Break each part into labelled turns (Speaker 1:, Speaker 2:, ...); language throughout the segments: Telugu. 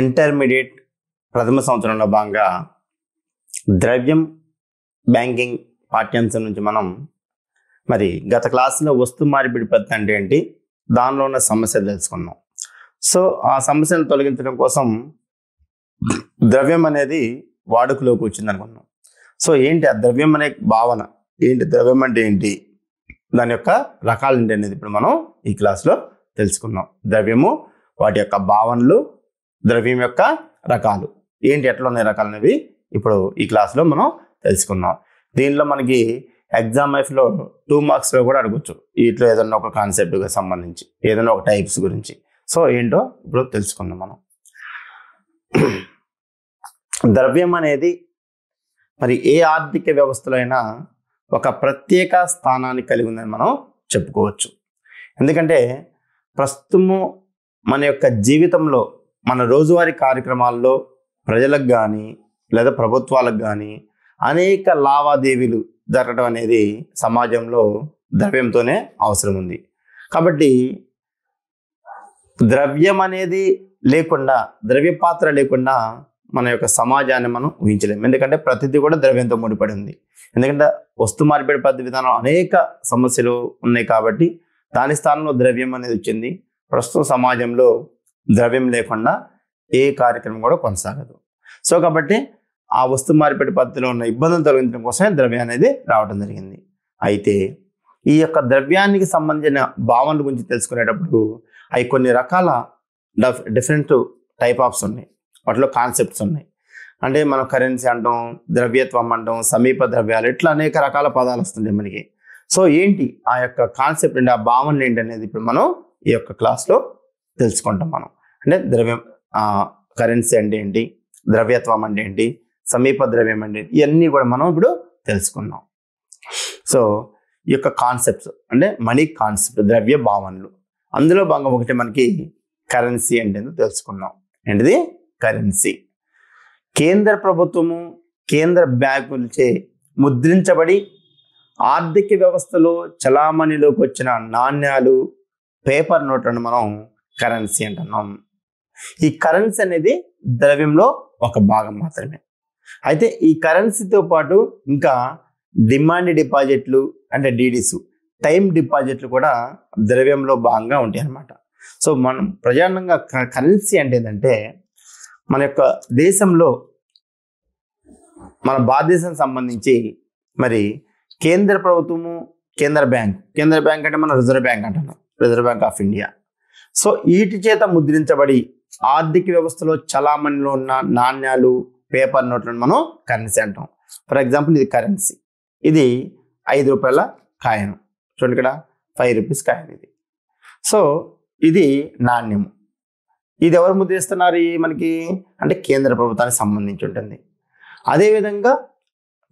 Speaker 1: ఇంటర్మీడియట్ ప్రథమ సంవత్సరంలో భాగంగా ద్రవ్యం బ్యాంకింగ్ పాఠ్యాంశం నుంచి మనం గత క్లాసులో వస్తు మార్పిడి పద్ధతి అంటే ఏంటి, దానిలో ఉన్న సమస్యలు తెలుసుకున్నాం. సో ఆ సమస్యను తొలగించడం కోసం ద్రవ్యం అనేది వాడుకలోకి వచ్చింది అనుకున్నాం. సో ఏంటి ఆ ద్రవ్యం అనే భావన ఏంటి, ద్రవ్యం అంటే ఏంటి, దాని యొక్క రకాలు ఏంటి అనేది ఇప్పుడు మనం ఈ క్లాస్లో తెలుసుకున్నాం. ద్రవ్యము, వాటి యొక్క భావనలు, ద్రవ్యం యొక్క రకాలు ఏంటి, ఎట్లా ఉన్నాయి రకాలు అనేవి ఇప్పుడు ఈ క్లాస్లో మనం తెలుసుకుందాం. దీనిలో మనకి ఎగ్జామ్ లైఫ్లో 2 మార్క్స్లో కూడా అడగచ్చు. వీటిలో ఏదన్నా ఒక కాన్సెప్ట్గా సంబంధించి ఏదైనా ఒక టైప్స్ గురించి. సో ఏంటో ఇప్పుడు తెలుసుకుందాం మనం. ద్రవ్యం అనేది ఏ ఆర్థిక వ్యవస్థలో అయినా ఒక ప్రత్యేక స్థానాన్ని కలిగి ఉందని మనం చెప్పుకోవచ్చు. ఎందుకంటే ప్రస్తుతము మన యొక్క జీవితంలో, మన రోజువారీ కార్యక్రమాల్లో ప్రజలకు కానీ లేదా ప్రభుత్వాలకు కానీ అనేక లావాదేవీలు జరగడం అనేది సమాజంలో ద్రవ్యంతోనే అవసరం ఉంది. కాబట్టి ద్రవ్యం అనేది లేకుండా, ద్రవ్య పాత్ర లేకుండా మన యొక్క సమాజాన్ని మనం ఊహించలేము. ఎందుకంటే ప్రతిదీ కూడా ద్రవ్యంతో ముడిపడి ఉంది. ఎందుకంటే వస్తు మార్పిడి పద్ధతి విధానం అనేక సమస్యలు ఉన్నాయి కాబట్టి దాని స్థానంలో ద్రవ్యం అనేది వచ్చింది. ప్రస్తుతం సమాజంలో ద్రవ్యం లేకుండా ఏ కార్యక్రమం కూడా కొనసాగదు. సో కాబట్టి ఆ వస్తు మార్పిడి పద్ధతిలో ఉన్న ఇబ్బందులు తొలగించడం కోసమే ద్రవ్యం అనేది రావడం జరిగింది. అయితే ఈ యొక్క ద్రవ్యానికి సంబంధించిన భావనల గురించి తెలుసుకునేటప్పుడు అవి కొన్ని రకాల డిఫరెంట్ టైప్ ఆఫ్స్ ఉన్నాయి, వాటిలో కాన్సెప్ట్స్ ఉన్నాయి. అంటే మనం కరెన్సీ అంటాం, ద్రవ్యత్వం అంటాం, సమీప ద్రవ్యాలు, ఇట్లా అనేక రకాల పదాలు వస్తుంటాయి మనకి. సో ఏంటి ఆ యొక్క కాన్సెప్ట్ ఏంటి, ఆ భావనలు ఏంటి అనేది ఇప్పుడు మనం ఈ యొక్క క్లాస్లో తెలుసుకుంటాం. మనం అంటే ద్రవ్యం, కరెన్సీ అంటే ఏంటి, ద్రవ్యత్వం అంటే ఏంటి, సమీప ద్రవ్యం అంటే ఇవన్నీ కూడా మనం ఇప్పుడు తెలుసుకున్నాం. సో ఈ యొక్క కాన్సెప్ట్స్ అంటే మనీ కాన్సెప్ట్, ద్రవ్య భావనలు, అందులో భాగంగా ఒకటి మనకి కరెన్సీ అంటే తెలుసుకున్నాం. ఏంటిది కరెన్సీ? కేంద్ర ప్రభుత్వము, కేంద్ర బ్యాంకులచే ముద్రించబడి ఆర్థిక వ్యవస్థలో చలామణిలోకి వచ్చిన నాణ్యాలు, పేపర్ నోట్లను మనం కరెన్సీ అంటున్నాం. ఈ కరెన్సీ అనేది ద్రవ్యంలో ఒక భాగం మాత్రమే. అయితే ఈ కరెన్సీతో పాటు ఇంకా డిమాండ్ డిపాజిట్లు అంటే డీడీస్, టైం డిపాజిట్లు కూడా ద్రవ్యంలో భాగంగా ఉంటాయి అన్నమాట. సో మనం ప్రధానంగా కరెన్సీ అంటే ఏంటంటే మన యొక్క దేశంలో, మన భారతదేశం సంబంధించి కేంద్ర ప్రభుత్వము, కేంద్ర బ్యాంక్ అంటే మనం రిజర్వ్ బ్యాంక్ అంటున్నాం, reserve bank of India. So వీటి చేత ముద్రించబడి ఆర్థిక వ్యవస్థలో చలామణిలో ఉన్న నాణ్యాలు, పేపర్ నోట్లను మనం కరెన్సీ అంటాం. ఫర్ ఎగ్జాంపుల్ ఇది కరెన్సీ, ఇది 5 రూపాయల కాయను, చూడండి ఇక్కడ 5 రూపీస్ కాయన్ ఇది. సో ఇది నాణ్యము. ఇది ఎవరు ముద్రిస్తున్నారు మనకి అంటే కేంద్ర ప్రభుత్వానికి సంబంధించి ఉంటుంది. అదేవిధంగా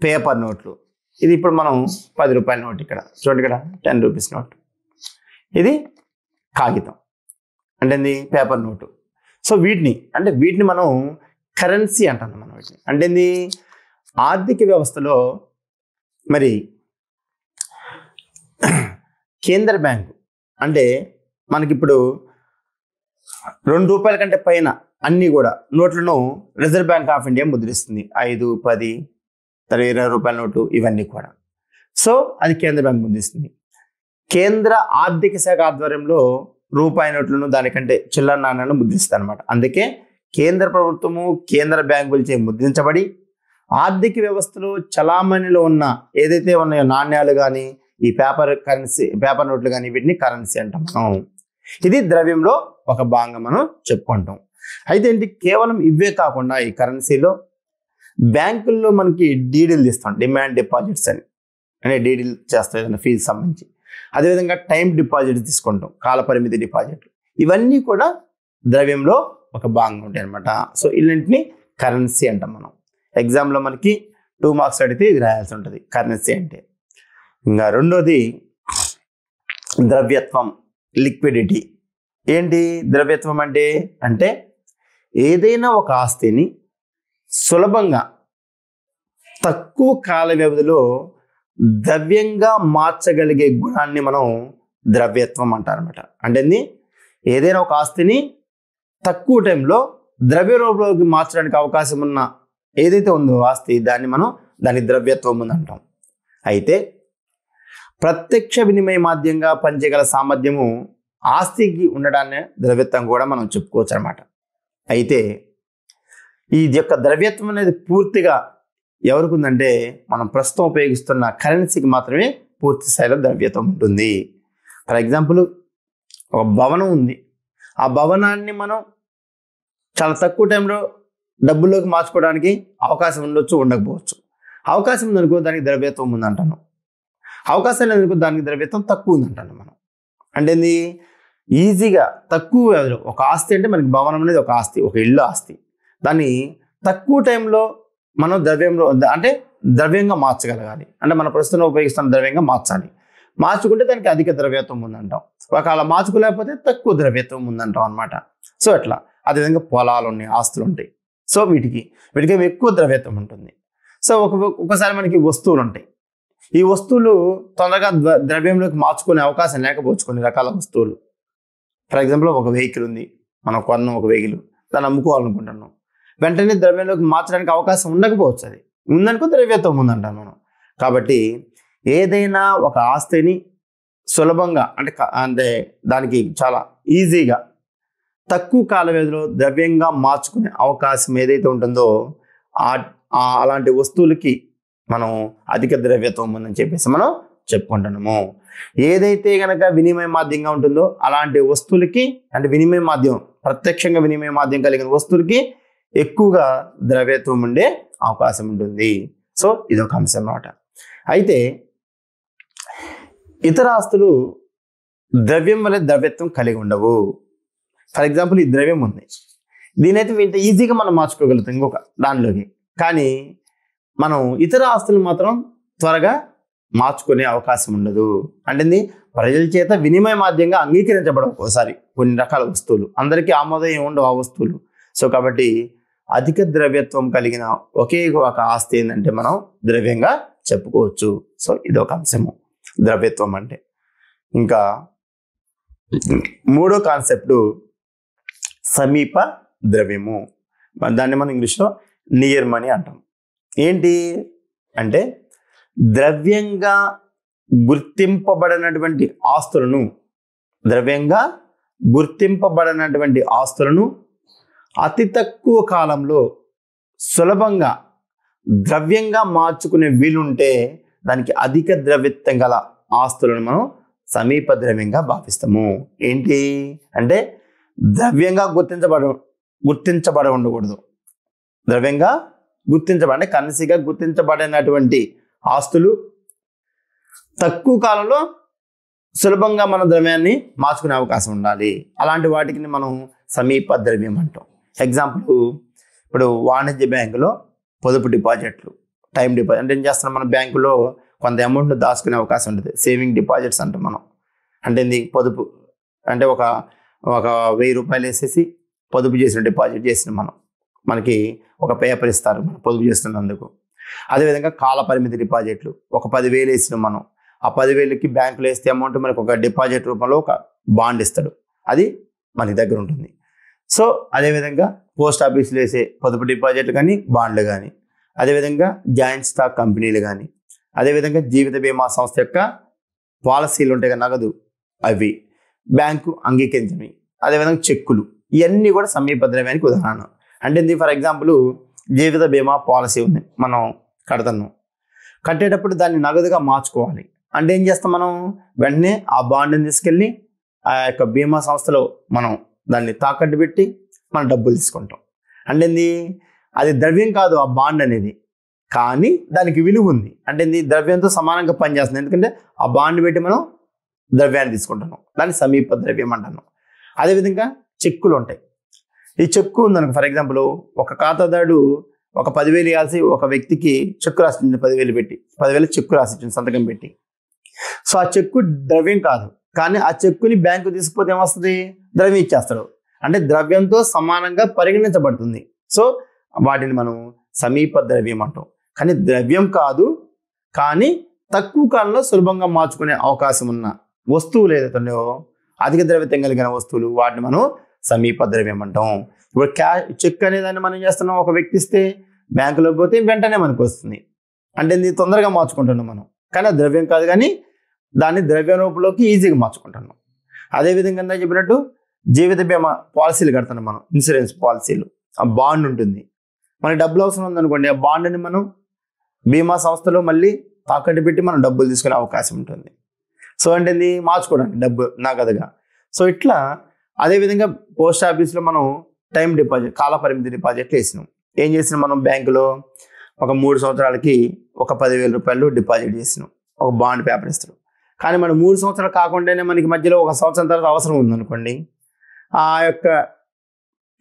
Speaker 1: పేపర్ నోట్లు, ఇది ఇప్పుడు మనం 10 రూపాయల నోట్, ఇక్కడ చూడండి ఇక్కడ 10 రూపీస్ నోట్, ఇది కాగితం అంటే పేపర్ నోటు. సో వీటిని మనం కరెన్సీ అంటున్నాం. మనం వీటిని అంటే ఆర్థిక వ్యవస్థలో కేంద్ర బ్యాంకు అంటే మనకిప్పుడు 2 రూపాయల కంటే పైన అన్ని కూడా నోట్లను రిజర్వ్ బ్యాంక్ ఆఫ్ ఇండియా ముద్రిస్తుంది. 5, 10, 20 రూపాయల నోటు ఇవన్నీ కూడా. సో అది కేంద్ర బ్యాంక్ ముద్రిస్తుంది. కేంద్ర ఆర్థిక శాఖ ఆధ్వర్యంలో రూపాయి నోట్లను, దానికంటే చిల్లర నాణ్యాలను ముద్రిస్తుంది అనమాట. అందుకే కేంద్ర ప్రభుత్వము, కేంద్ర బ్యాంకులచే ముద్రించబడి ఆర్థిక వ్యవస్థలో చలామణిలో ఉన్న ఏదైతే ఉన్నాయో నాణ్యాలు కానీ, ఈ పేపర్ నోట్లు కానీ, వీటిని కరెన్సీ అంటాం మనం. ఇది ద్రవ్యంలో ఒక భాగంగా మనం చెప్పుకుంటాం. అయితే ఏంటి, కేవలం ఇవే కాకుండా ఈ కరెన్సీలో బ్యాంకుల్లో మనకి డీడీలు తీస్తాం, డిమాండ్ డిపాజిట్స్ అని, అంటే డీడీలు చేస్తాం ఏదైనా ఫీజు సంబంధించి. అదేవిధంగా టైం డిపాజిట్ తీసుకుంటాం, కాలపరిమితి డిపాజిట్లు, ఇవన్నీ కూడా ద్రవ్యంలో ఒక భాగంగా ఉంటాయి అనమాట. సో ఇలాంటిని కరెన్సీ అంటాం మనం. ఎగ్జామ్లో మనకి 2 మార్క్స్ అడిగితే ఇది రాయాల్సి ఉంటుంది కరెన్సీ అంటే. ఇంకా రెండోది ద్రవ్యత్వం, లిక్విడిటీ. ఏంటి ద్రవ్యత్వం అంటే ఏదైనా ఒక ఆస్తిని సులభంగా తక్కువ కాల వ్యవధిలో ద్రవ్యంగా మార్చగలిగే గుణాన్ని మనం ద్రవ్యత్వం అంటారనమాట. అంటే ఏదైనా ఒక ఆస్తిని తక్కువ టైంలో ద్రవ్య రూపంలోకి మార్చడానికి అవకాశం ఉన్న ఏదైతే ఉందో ఆస్తి దాని ద్రవ్యత్వం ఉంది అంటాం. అయితే ప్రత్యక్ష వినిమయ మాధ్యంగా పనిచేయగల సామర్థ్యము ఆస్తికి ఉండడాన్ని ద్రవ్యత్వం కూడా మనం చెప్పుకోవచ్చు అనమాట. అయితే ఈ యొక్క ద్రవ్యత్వం అనేది పూర్తిగా ఎవరికి ఉందంటే మనం ప్రస్తుతం ఉపయోగిస్తున్న కరెన్సీకి మాత్రమే పూర్తి స్థాయిలో ద్రవ్యత్వం ఉంటుంది. ఫర్ ఎగ్జాంపుల్, ఒక భవనం ఉంది. ఆ భవనాన్ని మనం చాలా తక్కువ టైంలో డబ్బుల్లోకి మార్చుకోవడానికి అవకాశం ఉండొచ్చు, ఉండకపోవచ్చు. అవకాశం ఉందనుకో దానికి ద్రవ్యత్వం ఉందంటాను. అవకాశం లేదనుకో దానికి ద్రవ్యత్వం తక్కువ ఉందంటాను మనం. అంటే ఏంది, ఈజీగా తక్కువ వ్యవధిలో ఒక ఆస్తి అంటే మనకి భవనం అనేది ఒక ఆస్తి, ఒక ఇల్లు ఆస్తి. దాన్ని తక్కువ టైంలో మనం ద్రవ్యంగా మార్చగలగాలి. అంటే మన ప్రస్తుతం ఉపయోగిస్తున్న ద్రవ్యంగా మార్చాలి. మార్చుకుంటే దానికి అధిక ద్రవ్యత్వం ఉందంటాం. ఒకవేళ మార్చుకోలేకపోతే తక్కువ ద్రవ్యత్వం ఉందంటాం అనమాట. సో అట్లా అదేవిధంగా పొలాలు ఉన్నాయి, ఆస్తులు ఉంటాయి. సో వీటికి ఎక్కువ ద్రవ్యత్వం ఉంటుంది. సో ఒకసారి మనకి వస్తువులు ఉంటాయి. ఈ వస్తువులు తొందరగా ద్రవ్యంలోకి మార్చుకునే అవకాశం లేకపోవచ్చు కొన్ని రకాల వస్తువులు. ఫర్ ఎగ్జాంపుల్, ఒక వెహికల్ ఉంది, మనం కొన్నాం ఒక వెహికల్, దాన్ని అమ్ముకోవాలనుకుంటున్నాం. వెంటనే ద్రవ్యంలోకి మార్చడానికి అవకాశం ఉండకపోవచ్చు. అది ఉందనుకో ద్రవ్యత్వం ఉందంటాం మనం. కాబట్టి ఏదైనా ఒక ఆస్తిని సులభంగా అంటే దానికి చాలా ఈజీగా తక్కువ కాల వ్యవధిలో ద్రవ్యంగా మార్చుకునే అవకాశం ఏదైతే ఉంటుందో అలాంటి వస్తువులకి మనం అధిక ద్రవ్యత్వం ఉందని చెప్పేసి మనం చెప్పుకుంటున్నాము. ఏదైతే కనుక వినిమయ మాధ్యంగా ఉంటుందో అలాంటి వస్తువులకి, అంటే వినిమయ మాధ్యం ప్రత్యక్షంగా వినిమయ మాధ్యం కలిగిన వస్తువులకి ఎక్కువగా ద్రవ్యత్వం ఉండే అవకాశం ఉంటుంది. సో ఇదొక అంశం అన్నమాట. అయితే ఇతర ఆస్తులు ద్రవ్యం వల్ల ద్రవ్యత్వం కలిగి ఉండవు. ఫర్ ఎగ్జాంపుల్, ఈ ద్రవ్యం ఉంది, దీనైతే ఇంత ఈజీగా మనం మార్చుకోగలుగుతాం ఇంకొక దానిలోకి. కానీ మనం ఇతర ఆస్తులు మాత్రం త్వరగా మార్చుకునే అవకాశం ఉండదు. అంటే ప్రజల చేత వినిమయ మాధ్యంగా అంగీకరించబడవు ఒకసారి కొన్ని రకాల వస్తువులు, అందరికీ ఆమోదం ఉండవు ఆ వస్తువులు. సో కాబట్టి అధిక ద్రవ్యత్వం కలిగిన ఒకే ఒక ఆస్తి ఏంటంటే మనం ద్రవ్యంగా చెప్పుకోవచ్చు. సో ఇదొక అంశము ద్రవ్యత్వం అంటే. ఇంకా మూడో కాన్సెప్ట్ సమీప ద్రవ్యము. దాన్ని మనం ఇంగ్లీష్లో నియర్ మనీ అంటాం. ఏంటి అంటే ద్రవ్యంగా గుర్తింపబడినటువంటి ఆస్తులను అతి తక్కువ కాలంలో సులభంగా ద్రవ్యంగా మార్చుకునే వీలుంటే దానికి అధిక ద్రవ్యత్వం గల ఆస్తులను మనం సమీప ద్రవ్యంగా భావిస్తాము. ఏంటి అంటే ద్రవ్యంగా గుర్తించబడ ఉండకూడదు. ద్రవ్యంగా అంటే కరెన్సీగా గుర్తించబడినటువంటి ఆస్తులు తక్కువ కాలంలో సులభంగా మన ద్రవ్యాన్ని మార్చుకునే అవకాశం ఉండాలి. అలాంటి వాటికి మనం సమీప ద్రవ్యం అంటాం. ఎగ్జాంపుల్, ఇప్పుడు వాణిజ్య బ్యాంకులో పొదుపు డిపాజిట్లు, టైం డిపాజిట్ అంటే ఏం చేస్తున్నాం, మన బ్యాంకులో కొంత అమౌంట్ దాచుకునే అవకాశం ఉంటుంది. సేవింగ్ డిపాజిట్స్ అంటాం మనం. అంటే పొదుపు అంటే ఒక 1000 రూపాయలు వేసేసి పొదుపు చేసిన డిపాజిట్ చేసిన మనకి ఒక పేపర్ ఇస్తారు మనం పొదుపు చేస్తున్నందుకు. అదేవిధంగా కాల పరిమితి డిపాజిట్లు, ఒక 10,000 వేసిన మనం ఆ 10,000కి బ్యాంకులో వేస్తే అమౌంట్ మనకు ఒక డిపాజిట్ రూపంలో ఒక బాండ్ ఇస్తాడు, అది మనకి దగ్గర ఉంటుంది. సో అదేవిధంగా పోస్ట్ ఆఫీసులో వేసే పొదుపు డిపాజిట్లు కానీ బాండ్లు కానీ, అదేవిధంగా జాయింట్ స్టాక్ కంపెనీలు కానీ, అదేవిధంగా జీవిత బీమా సంస్థ యొక్క పాలసీలు ఉంటాయి కదా నగదు, అవి బ్యాంకు అంగీకరించినవి, అదేవిధంగా చెక్కులు, ఇవన్నీ కూడా సమీప ద్రవ్యానికి ఉదాహరణ. అంటే ఫర్ ఎగ్జాంపుల్, జీవిత బీమా పాలసీ ఉంది, మనం కడుతున్నాం, కట్టేటప్పుడు దాన్ని నగదుగా మార్చుకోవాలి. అంటే ఏం చేస్తాం, మనం వెంటనే ఆ బాండ్ని తీసుకెళ్ళి ఆ యొక్క బీమా సంస్థలో మనం దాన్ని తాకట్టు పెట్టి మనం డబ్బులు తీసుకుంటాం. అంటే అది ద్రవ్యం కాదు ఆ బాండ్ అనేది, కానీ దానికి విలువ ఉంది. అంటే ద్రవ్యంతో సమానంగా పనిచేస్తుంది, ఎందుకంటే ఆ బాండ్ పెట్టి మనం ద్రవ్యాన్ని తీసుకుంటాం, దాన్ని సమీప ద్రవ్యం అంటాను. అదేవిధంగా చెక్కులు ఉంటాయి. ఈ చెక్కు ఉందనుకో, ఫర్ ఎగ్జాంపుల్, ఒక ఖాతాదారుడు ఒక 10,000 ఇవ్వాల్సి ఒక వ్యక్తికి చెక్కు రాసింది, 10,000 పెట్టి 10,000 చెక్కు రాసిచ్చింది సంతకం పెట్టి. సో ఆ చెక్కు ద్రవ్యం కాదు, కానీ ఆ చెక్కుని బ్యాంకు తీసుకుపోతే ఏమొస్తుంది, ద్రవ్యం ఇచ్చేస్తాడు. అంటే ద్రవ్యంతో సమానంగా పరిగణించబడుతుంది. సో వాటిని మనం సమీప ద్రవ్యం అంటాం. కానీ ద్రవ్యం కాదు, కానీ తక్కువ కాలంలో సులభంగా మార్చుకునే అవకాశం ఉన్న వస్తువులు ఏదైతే ఉన్నాయో, అధిక ద్రవ్యత్వం కలిగిన వస్తువులు, వాటిని మనం సమీప ద్రవ్యం అంటాం. ఇప్పుడు చెక్ అనేదాన్ని మనం చేస్తున్నాం, ఒక వ్యక్తి ఇస్తే బ్యాంకులోకి పోతే వెంటనే మనకు వస్తుంది, అంటే ఇది తొందరగా మార్చుకుంటున్నాం మనం. కానీ అది ద్రవ్యం కాదు, కానీ దాన్ని ద్రవ్య రూపంలోకి ఈజీగా మార్చుకుంటున్నాం. అదేవిధంగా ఇందాక చెప్పినట్టు జీవిత బీమా పాలసీలు కడుతున్నాం మనం, ఇన్సూరెన్స్ పాలసీలు. ఆ బాండ్ ఉంటుంది, మనకి డబ్బులు అవసరం ఉందనుకోండి, ఆ బాండ్ని మనం బీమా సంస్థలో మళ్ళీ తాకట్టు పెట్టి మనం డబ్బులు తీసుకునే అవకాశం ఉంటుంది. సో అంటే ఇది మార్చుకోవడానికి డబ్బు నగదుగా. సో ఇట్లా అదేవిధంగా పోస్ట్ ఆఫీస్లో మనం టైం డిపాజిట్, కాల పరిమితి డిపాజిట్లు వేసినాం. ఏం చేసినాం మనం, బ్యాంకులో ఒక 3 సంవత్సరాలకి ఒక 10,000 రూపాయలు డిపాజిట్ చేసినాం, ఒక బాండ్ పేపర్ ఇస్తారు. కానీ మనం 3 సంవత్సరాలు కాకుండానే మనకి మధ్యలో 1 సంవత్సరం తర్వాత అవసరం ఉందనుకోండి, ఆ యొక్క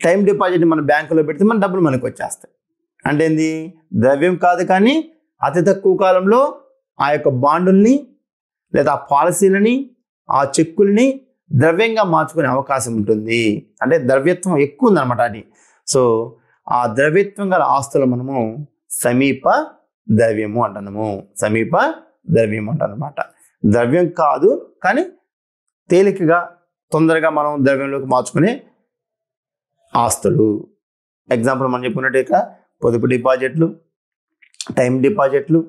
Speaker 1: టైం డిపాజిట్ మన బ్యాంకులో పెడితే మన డబ్బులు మనకు వచ్చేస్తాయి. అంటే ఏంది, ద్రవ్యం కాదు, కానీ అతి తక్కువ కాలంలో ఆ యొక్క బాండుల్ని లేదా ఆ పాలసీలని ఆ చెక్కుల్ని ద్రవ్యంగా మార్చుకునే అవకాశం ఉంటుంది. అంటే ద్రవ్యత్వం ఎక్కువ ఉందన్నమాట అది. సో ఆ ద్రవ్యత్వం గల ఆస్తులు మనము సమీప ద్రవ్యము అంటున్నాము, సమీప ద్రవ్యము అంటారనమాట. ద్రవ్యం కాదు, కానీ తేలికగా తొందరగా మనం ద్రవ్యంలోకి మార్చుకునే ఆస్తులు. ఎగ్జాంపుల్ మనం చెప్పుకున్నట్టు ఇక్కడ పొదుపు డిపాజిట్లు, టైం డిపాజిట్లు,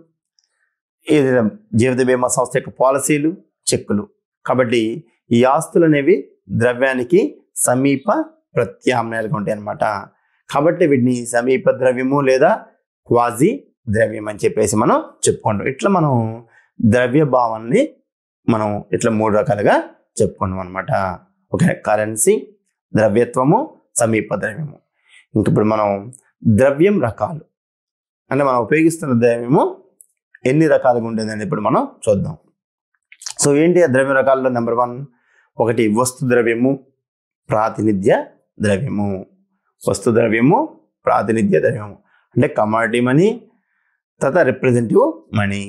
Speaker 1: ఏదైనా జీవిత బీమా సంస్థ యొక్క పాలసీలు, చెక్కులు. కాబట్టి ఈ ఆస్తులు అనేవి ద్రవ్యానికి సమీప ప్రత్యామ్నాయాలుగా ఉంటాయి అన్నమాట. కాబట్టి వీటిని సమీప ద్రవ్యము లేదా క్వాజీ ద్రవ్యం అని చెప్పేసి మనం చెప్పుకుంటాం. ఇట్లా మనం ద్రవ్య భావాన్ని మనం ఇట్లా 3 రకాలుగా చెప్పుకున్నాం అనమాట. ఓకే, కరెన్సీ, ద్రవ్యత్వము, సమీప ద్రవ్యము. ఇంక ఇప్పుడు మనం ద్రవ్యం రకాలు అంటే మనం ఉపయోగిస్తున్న ద్రవ్యము ఎన్ని రకాలుగా ఉంటుందని ఇప్పుడు మనం చూద్దాం. సో ఏంటి ఆ ద్రవ్య రకాల్లో? నెంబర్ 1, ఒకటి వస్తు ద్రవ్యము, ప్రాతినిధ్య ద్రవ్యము. వస్తు ద్రవ్యము, ప్రాతినిధ్య ద్రవ్యము అంటే కమాడిటీ మనీ, తర్వాత రిప్రజెంటేటివ్ మనీ.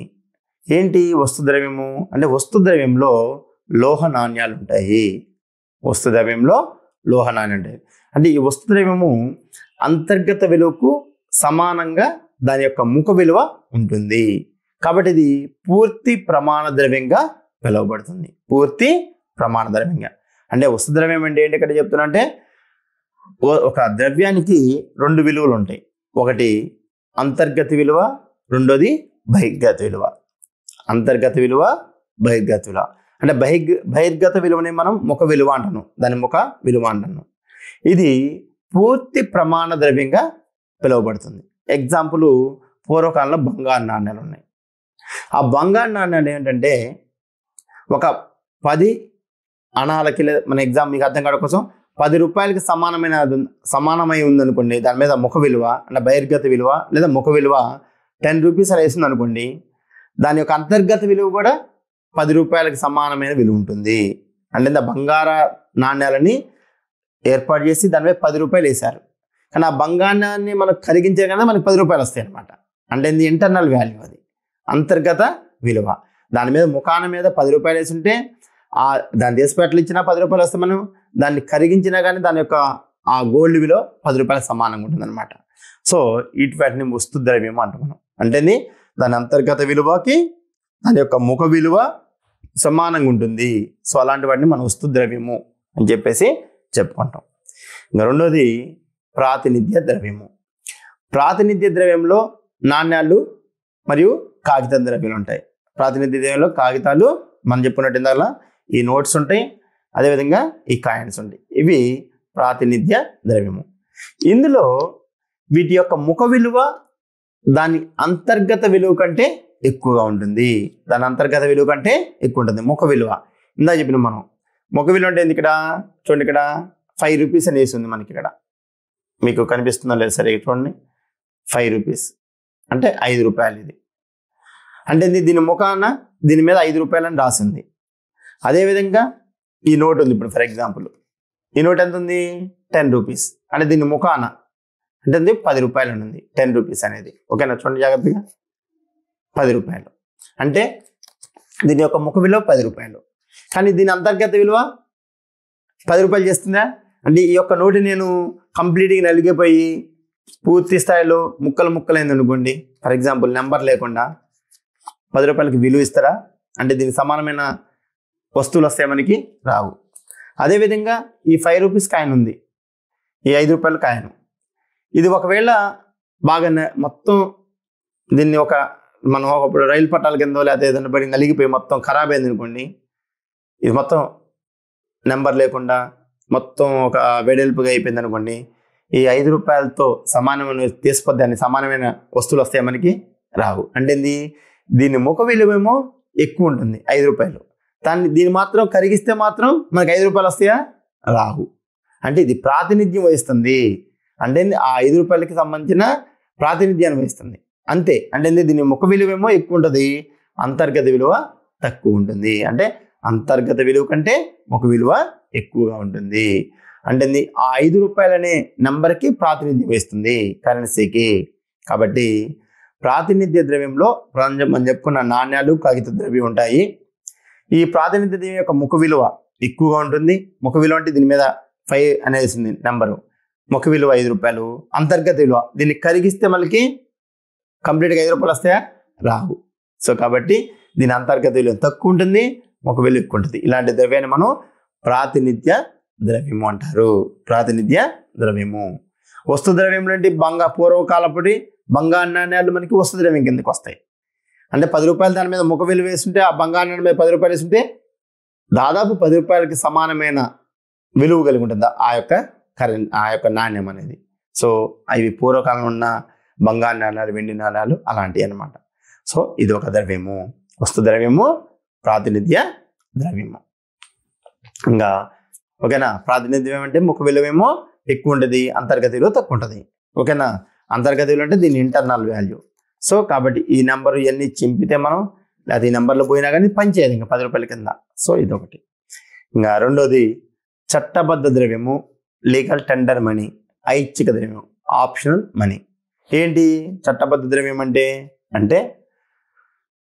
Speaker 1: ఏంటి వస్తు ద్రవ్యము అంటే, వస్తు ద్రవ్యంలో లోహ నాణ్యాలు ఉంటాయి. వస్తు ద్రవ్యంలో లోహ నాణ్యాలు ఉంటాయి. అంటే ఈ వస్తు ద్రవ్యము అంతర్గత విలువకు సమానంగా దాని యొక్క ముఖ విలువ ఉంటుంది. కాబట్టి ఇది పూర్తి ప్రమాణ ద్రవ్యంగా పిలువబడుతుంది. పూర్తి ప్రమాణ ద్రవ్యంగా అంటే వస్తు ద్రవ్యం అంటే ఏంటి ఇక్కడ చెప్తున్నా అంటే, ఒక ద్రవ్యానికి 2 విలువలు ఉంటాయి. ఒకటి అంతర్గత విలువ, రెండోది బహిర్గత విలువ. అంతర్గత విలువ, బహిర్గత విలువ. అంటే బహిర్గత విలువని మనం ముఖ విలువ అంటాను, దాని ముఖ విలువ అంటాను. ఇది పూర్తి ప్రమాణ ద్రవ్యంగా పిలువబడుతుంది. ఎగ్జాంపుల్, పూర్వకాలంలో బంగారు నాణ్యాలు ఉన్నాయి. ఆ బంగారు నాణ్యాలు ఏంటంటే, ఒక 10 అణాలకి, మన ఎగ్జామ్ మీకు అర్థం కావడం కోసం 10 రూపాయలకి సమానమై ఉందనుకోండి, దాని మీద ముఖ విలువ అంటే బహిర్గత విలువ లేదా ముఖ విలువ 10 రూపీస్ అలా వేసింది అనుకోండి, దాని యొక్క అంతర్గత విలువ కూడా 10 రూపాయలకి సమానమైన విలువ ఉంటుంది. అంటే బంగార నాణ్యాలని ఏర్పాటు చేసి దాని మీద 10 రూపాయలు వేశారు, కానీ ఆ బంగారాన్ని మనకు కరిగించే కన్నా మనకి 10 రూపాయలు వస్తాయి అనమాట. అంటే ఇది ఇంటర్నల్ వాల్యూ, అది అంతర్గత విలువ. దాని మీద ముఖాన మీద 10 రూపాయలు వేసి ఉంటే దాని దేశపేటలు ఇచ్చినా 10 రూపాయలు వస్తే, మనం దాన్ని కరిగించినా కానీ దాని యొక్క ఆ గోల్డ్ విలువ 10 రూపాయలకు సమానంగా ఉంటుంది అనమాట. సో వాటిని వస్తు ద్రవ్యం అంటాం మనం. అంటే దాని అంతర్గత విలువకి దాని యొక్క ముఖ విలువ సమానంగా ఉంటుంది. సో అలాంటి వాటిని మనం వస్తు ద్రవ్యము అని చెప్పేసి చెప్పుకుంటాం. ఇంకా రెండోది ప్రాతినిధ్య ద్రవ్యము. ప్రాతినిధ్య ద్రవ్యంలో నాణ్యాలు మరియు కాగిత ద్రవ్యాలు ఉంటాయి. ప్రాతినిధ్య ద్రవ్యంలో కాగితాలు మనం చెప్పుకున్నట్టు ఇందాక ఈ నోట్స్ ఉంటాయి, అదేవిధంగా ఈ కాయిన్స్ ఉంటాయి. ఇవి ప్రాతినిధ్య ద్రవ్యము. ఇందులో వీటి యొక్క ముఖ విలువ దాని అంతర్గత విలువ కంటే ఎక్కువగా ఉంటుంది. దాని అంతర్గత విలువ కంటే ఎక్కువ ఉంటుంది ముఖ విలువ. ఇందా చెప్పిన మనం ముఖ విలువ అంటే ఇక్కడ చూడండి, ఇక్కడ 5 రూపీస్ అని వేసి ఉంది మనకి. ఇక్కడ మీకు కనిపిస్తుందో లేదు సరే, చూడండి 5 రూపీస్ అంటే 5 రూపాయలు. ఇది అంటే దీని ముఖాన దీని మీద 5 రూపాయలని రాసింది. అదేవిధంగా ఈ నోట్ ఉంది. ఇప్పుడు ఫర్ ఎగ్జాంపుల్ ఈ నోట్ ఎంత ఉంది? 10 రూపీస్. అంటే దీని ముఖాన అంటే 10 రూపాయలు ఉంది 10 రూపీస్ అనేది. ఓకేనా, చూడండి జాగ్రత్తగా, 10 రూపాయలు. అంటే దీని యొక్క ముఖ విలువ 10 రూపాయలు, కానీ దీని అంతర్గత విలువ 10 రూపాయలు చేస్తుందా? అంటే ఈ యొక్క నోటు నేను కంప్లీట్గా నలిగిపోయి పూర్తి స్థాయిలో ముక్కలైంది అనుకోండి, ఫర్ ఎగ్జాంపుల్ నెంబర్ లేకుండా 10 రూపాయలకి విలువ ఇస్తారా? అంటే దీనికి సమానమైన వస్తువులు వస్తాయి మనకి? రావు. అదేవిధంగా ఈ 5 రూపీస్ కాయిన్ ఉంది, ఈ 5 రూపాయల కాయిన్, ఇది ఒకవేళ బాగా మొత్తం దీన్ని మనం ఒకప్పుడు రైలు పట్టాల కింద లేకపోతే ఏదైనా పడి నలిగిపోయి మొత్తం ఖరాబ్ అయింది అనుకోండి, ఇది మొత్తం నెంబర్ లేకుండా మొత్తం ఒక వెడల్పుగా అయిపోయింది అనుకోండి, ఈ 5 రూపాయలతో సమానమైన తీసుకొద్దాన్ని సమానమైన వస్తువులు వస్తాయి మనకి రావు. అంటే దీని ముఖ విలువేమో ఎక్కువ ఉంటుంది 5 రూపాయలు, దీన్ని మాత్రం కరిగిస్తే మాత్రం మనకి 5 రూపాయలు వస్తాయా రావు. అంటే ఇది ప్రాతినిధ్యం వహిస్తుంది, అంటే ఆ 5 రూపాయలకి సంబంధించిన ప్రాతినిధ్యాన్ని వహిస్తుంది అంతే. అంటే దీని ముఖ విలువేమో ఎక్కువ ఉంటుంది, అంతర్గత విలువ తక్కువ ఉంటుంది. అంటే అంతర్గత విలువ కంటే ముఖ విలువ ఎక్కువగా ఉంటుంది. అంటే ఆ 5 రూపాయలనే నెంబర్కి ప్రాతినిధ్యం వహిస్తుంది కరెన్సీకి. కాబట్టి ప్రాతినిధ్య ద్రవ్యంలో మనం చెప్పుకున్న నాణ్యాలు, కాగిత ద్రవ్యం ఉంటాయి. ఈ ప్రాతినిధ్య ద్రవ్యం యొక్క ముఖ విలువ ఎక్కువగా ఉంటుంది. ముఖ విలువ అంటే దీని మీద 5 అనేసి నెంబరు, ముఖ విలువ 5 రూపాయలు. అంతర్గత విలువ దీన్ని కరిగిస్తే మనకి కంప్లీట్గా 5 రూపాయలు వస్తాయా రావు. సో కాబట్టి దీని అంతర్గత విలువ తక్కువ ఉంటుంది, ముఖ విలువ ఎక్కువ ఉంటుంది. ఇలాంటి ద్రవ్యాన్ని మనం ప్రాతినిధ్య ద్రవ్యము అంటారు. ప్రాతినిధ్య ద్రవ్యము. వస్తు ద్రవ్యంలో అంటే పూర్వకాలపటి బంగారు నాణ్యాలు మనకి వస్తు ద్రవ్యం కిందకి వస్తాయి. అంటే 10 రూపాయలు దాని మీద ముఖ విలువ వేస్తుంటే, ఆ బంగారు నాణ్యం మీద 10 రూపాయలు వేస్తుంటే దాదాపు 10 రూపాయలకి సమానమైన విలువ కలిగి ఉంటుంది ఆ యొక్క నాణ్యం అనేది. సో అవి పూర్వకాలంలో ఉన్న బంగారు నాణ్యాలు, వెండి నాణ్యాలు అలాంటివి అన్నమాట. సో ఇది ఒక ద్రవ్యము, వస్తు ద్రవ్యము, ప్రాతినిధ్య ద్రవ్యము. ఇంకా ఓకేనా. ప్రాతినిధ్యం అంటే ముఖ విలువేమో ఎక్కువ ఉంటుంది, అంతర్గత విలువ తక్కువ ఉంటుంది. ఓకేనా. అంతర్గత విలువ అంటే దీని ఇంటర్నల్ వాల్యూ. సో కాబట్టి ఈ నెంబర్ ఇవన్నీ చింపితే మనం, లేకపోతే ఈ నెంబర్లో పోయినా కానీ పనిచేయదు ఇంకా 10 రూపాయల కింద. సో ఇదొకటి. ఇంకా రెండోది చట్టబద్ధ ద్రవ్యము, లీగల్ టెండర్ మనీ, ఐచ్ఛిక ద్రవ్యం, ఆప్షనల్ మనీ. ఏంటి చట్టబద్ధ ద్రవ్యం అంటే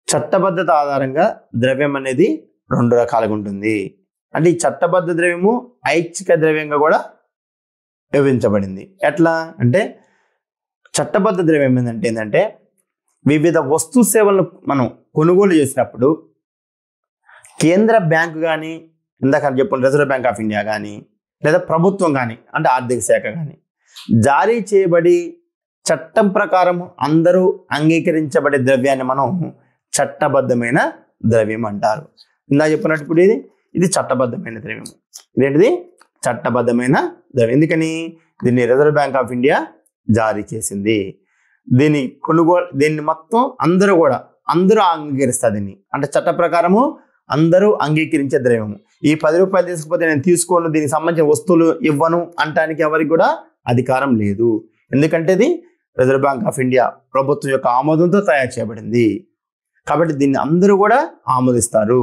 Speaker 1: చట్టబద్ధత ఆధారంగా ద్రవ్యం అనేది 2 రకాలుగా ఉంటుంది. అంటే ఈ చట్టబద్ధ ద్రవ్యము ఐచ్ఛిక ద్రవ్యంగా కూడా విభజించబడింది. ఎట్లా అంటే చట్టబద్ధ ద్రవ్యం ఏంటంటే వివిధ వస్తు సేవలను మనం కొనుగోలు చేసినప్పుడు కేంద్ర బ్యాంకు కానీ, ఇందాక చెప్పుకున్న రిజర్వ్ బ్యాంక్ ఆఫ్ ఇండియా కానీ, లేదా ప్రభుత్వం కానీ అంటే ఆర్థిక శాఖ కానీ జారీ చేయబడి చట్టం ప్రకారం అందరూ అంగీకరించబడే ద్రవ్యాన్ని మనం చట్టబద్ధమైన ద్రవ్యం అంటారు. ఇందాక చెప్పినప్పుడు ఇది చట్టబద్ధమైన ద్రవ్యం. ఇదేంటిది చట్టబద్ధమైన ద్రవ్యం. ఎందుకని దీన్ని రిజర్వ్ బ్యాంక్ ఆఫ్ ఇండియా జారీ చేసింది. దీన్ని మొత్తం అందరూ అంగీకరిస్తారు దీన్ని. అంటే చట్ట ప్రకారము అందరూ అంగీకరించే ద్రవ్యము. ఈ 10 రూపాయలు తీసుకుపోతే నేను తీసుకోను, దీనికి సంబంధించిన వస్తువులు ఇవ్వను అంటానికి ఎవరికి కూడా అధికారం లేదు. ఎందుకంటే ఇది రిజర్వ్ బ్యాంక్ ఆఫ్ ఇండియా ప్రభుత్వం యొక్క ఆమోదంతో తయారు చేయబడింది. కాబట్టి దీన్ని అందరూ కూడా ఆమోదిస్తారు,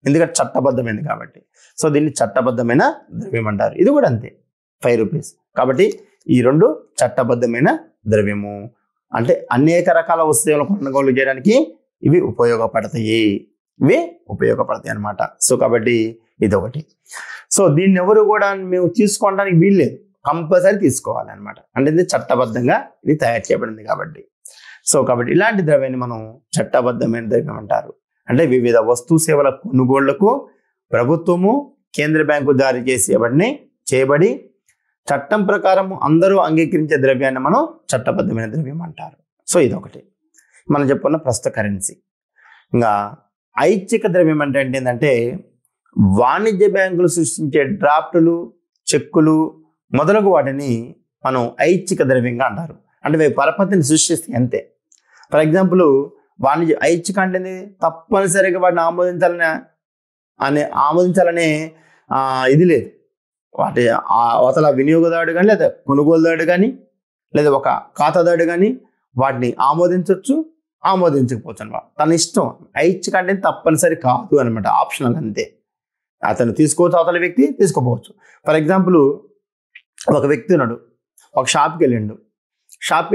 Speaker 1: ఎందుకంటే చట్టబద్ధమైనది కాబట్టి. సో దీన్ని చట్టబద్ధమైన ద్రవ్యం అంటారు. ఇది కూడా అంతే, 5 రూపీస్. కాబట్టి ఈ 2 చట్టబద్ధమైన ద్రవ్యము. అంటే అనేక రకాల వస్తువులను కొనుగోలు చేయడానికి ఇవి ఉపయోగపడతాయి అన్నమాట. సో కాబట్టి ఇదొకటి. సో దీన్ని ఎవరు కూడా మేము తీసుకోవడానికి వీల్లేదు, కంపల్సరీ తీసుకోవాలి అనమాట. అంటే ఇది చట్టబద్ధంగా ఇది తయారు చేయబడింది కాబట్టి. సో కాబట్టి ఇలాంటి ద్రవ్యాన్ని మనం చట్టబద్ధమైన ద్రవ్యం అంటారు. అంటే వివిధ వస్తు సేవల కొనుగోళ్లకు ప్రభుత్వము, కేంద్ర బ్యాంకు జారీ చేయబడి చట్టం ప్రకారం అందరూ అంగీకరించే ద్రవ్యాన్ని మనం చట్టబద్ధమైన ద్రవ్యం అంటారు. సో ఇదొకటి మనం చెప్పుకున్న ప్రస్తుత కరెన్సీ. ఇంకా ఐచ్ఛిక ద్రవ్యం అంటే ఏంటంటే వాణిజ్య బ్యాంకులు సృష్టించే డ్రాఫ్టులు, చెక్కులు మొదలగు వాటిని మనం ఐచ్ఛిక ద్రవ్యంగా అంటారు. అంటే అవి పరపతిని సృష్టిస్తాయి అంతే. ఫర్ ఎగ్జాంపుల్ ఐచ్ఛిక అంటే తప్పనిసరిగా వాటిని ఆమోదించాలనే ఇది లేదు. వాటి అవతల వినియోగదారుడు కానీ, లేదా కొనుగోలుదారుడు కానీ, లేదా ఒక ఖాతాదారుడు కానీ వాటిని ఆమోదించవచ్చు, ఆమోదించకపోవచ్చు అనమాట, తన ఇష్టం. ఐచ్ఛిక అంటే తప్పనిసరి కాదు అనమాట, ఆప్షనల్ అంతే. అతను తీసుకోవచ్చు, అవతల వ్యక్తి తీసుకోపోవచ్చు. ఫర్ ఎగ్జాంపుల్ ఒక వ్యక్తి ఉన్నాడు, ఒక షాప్కి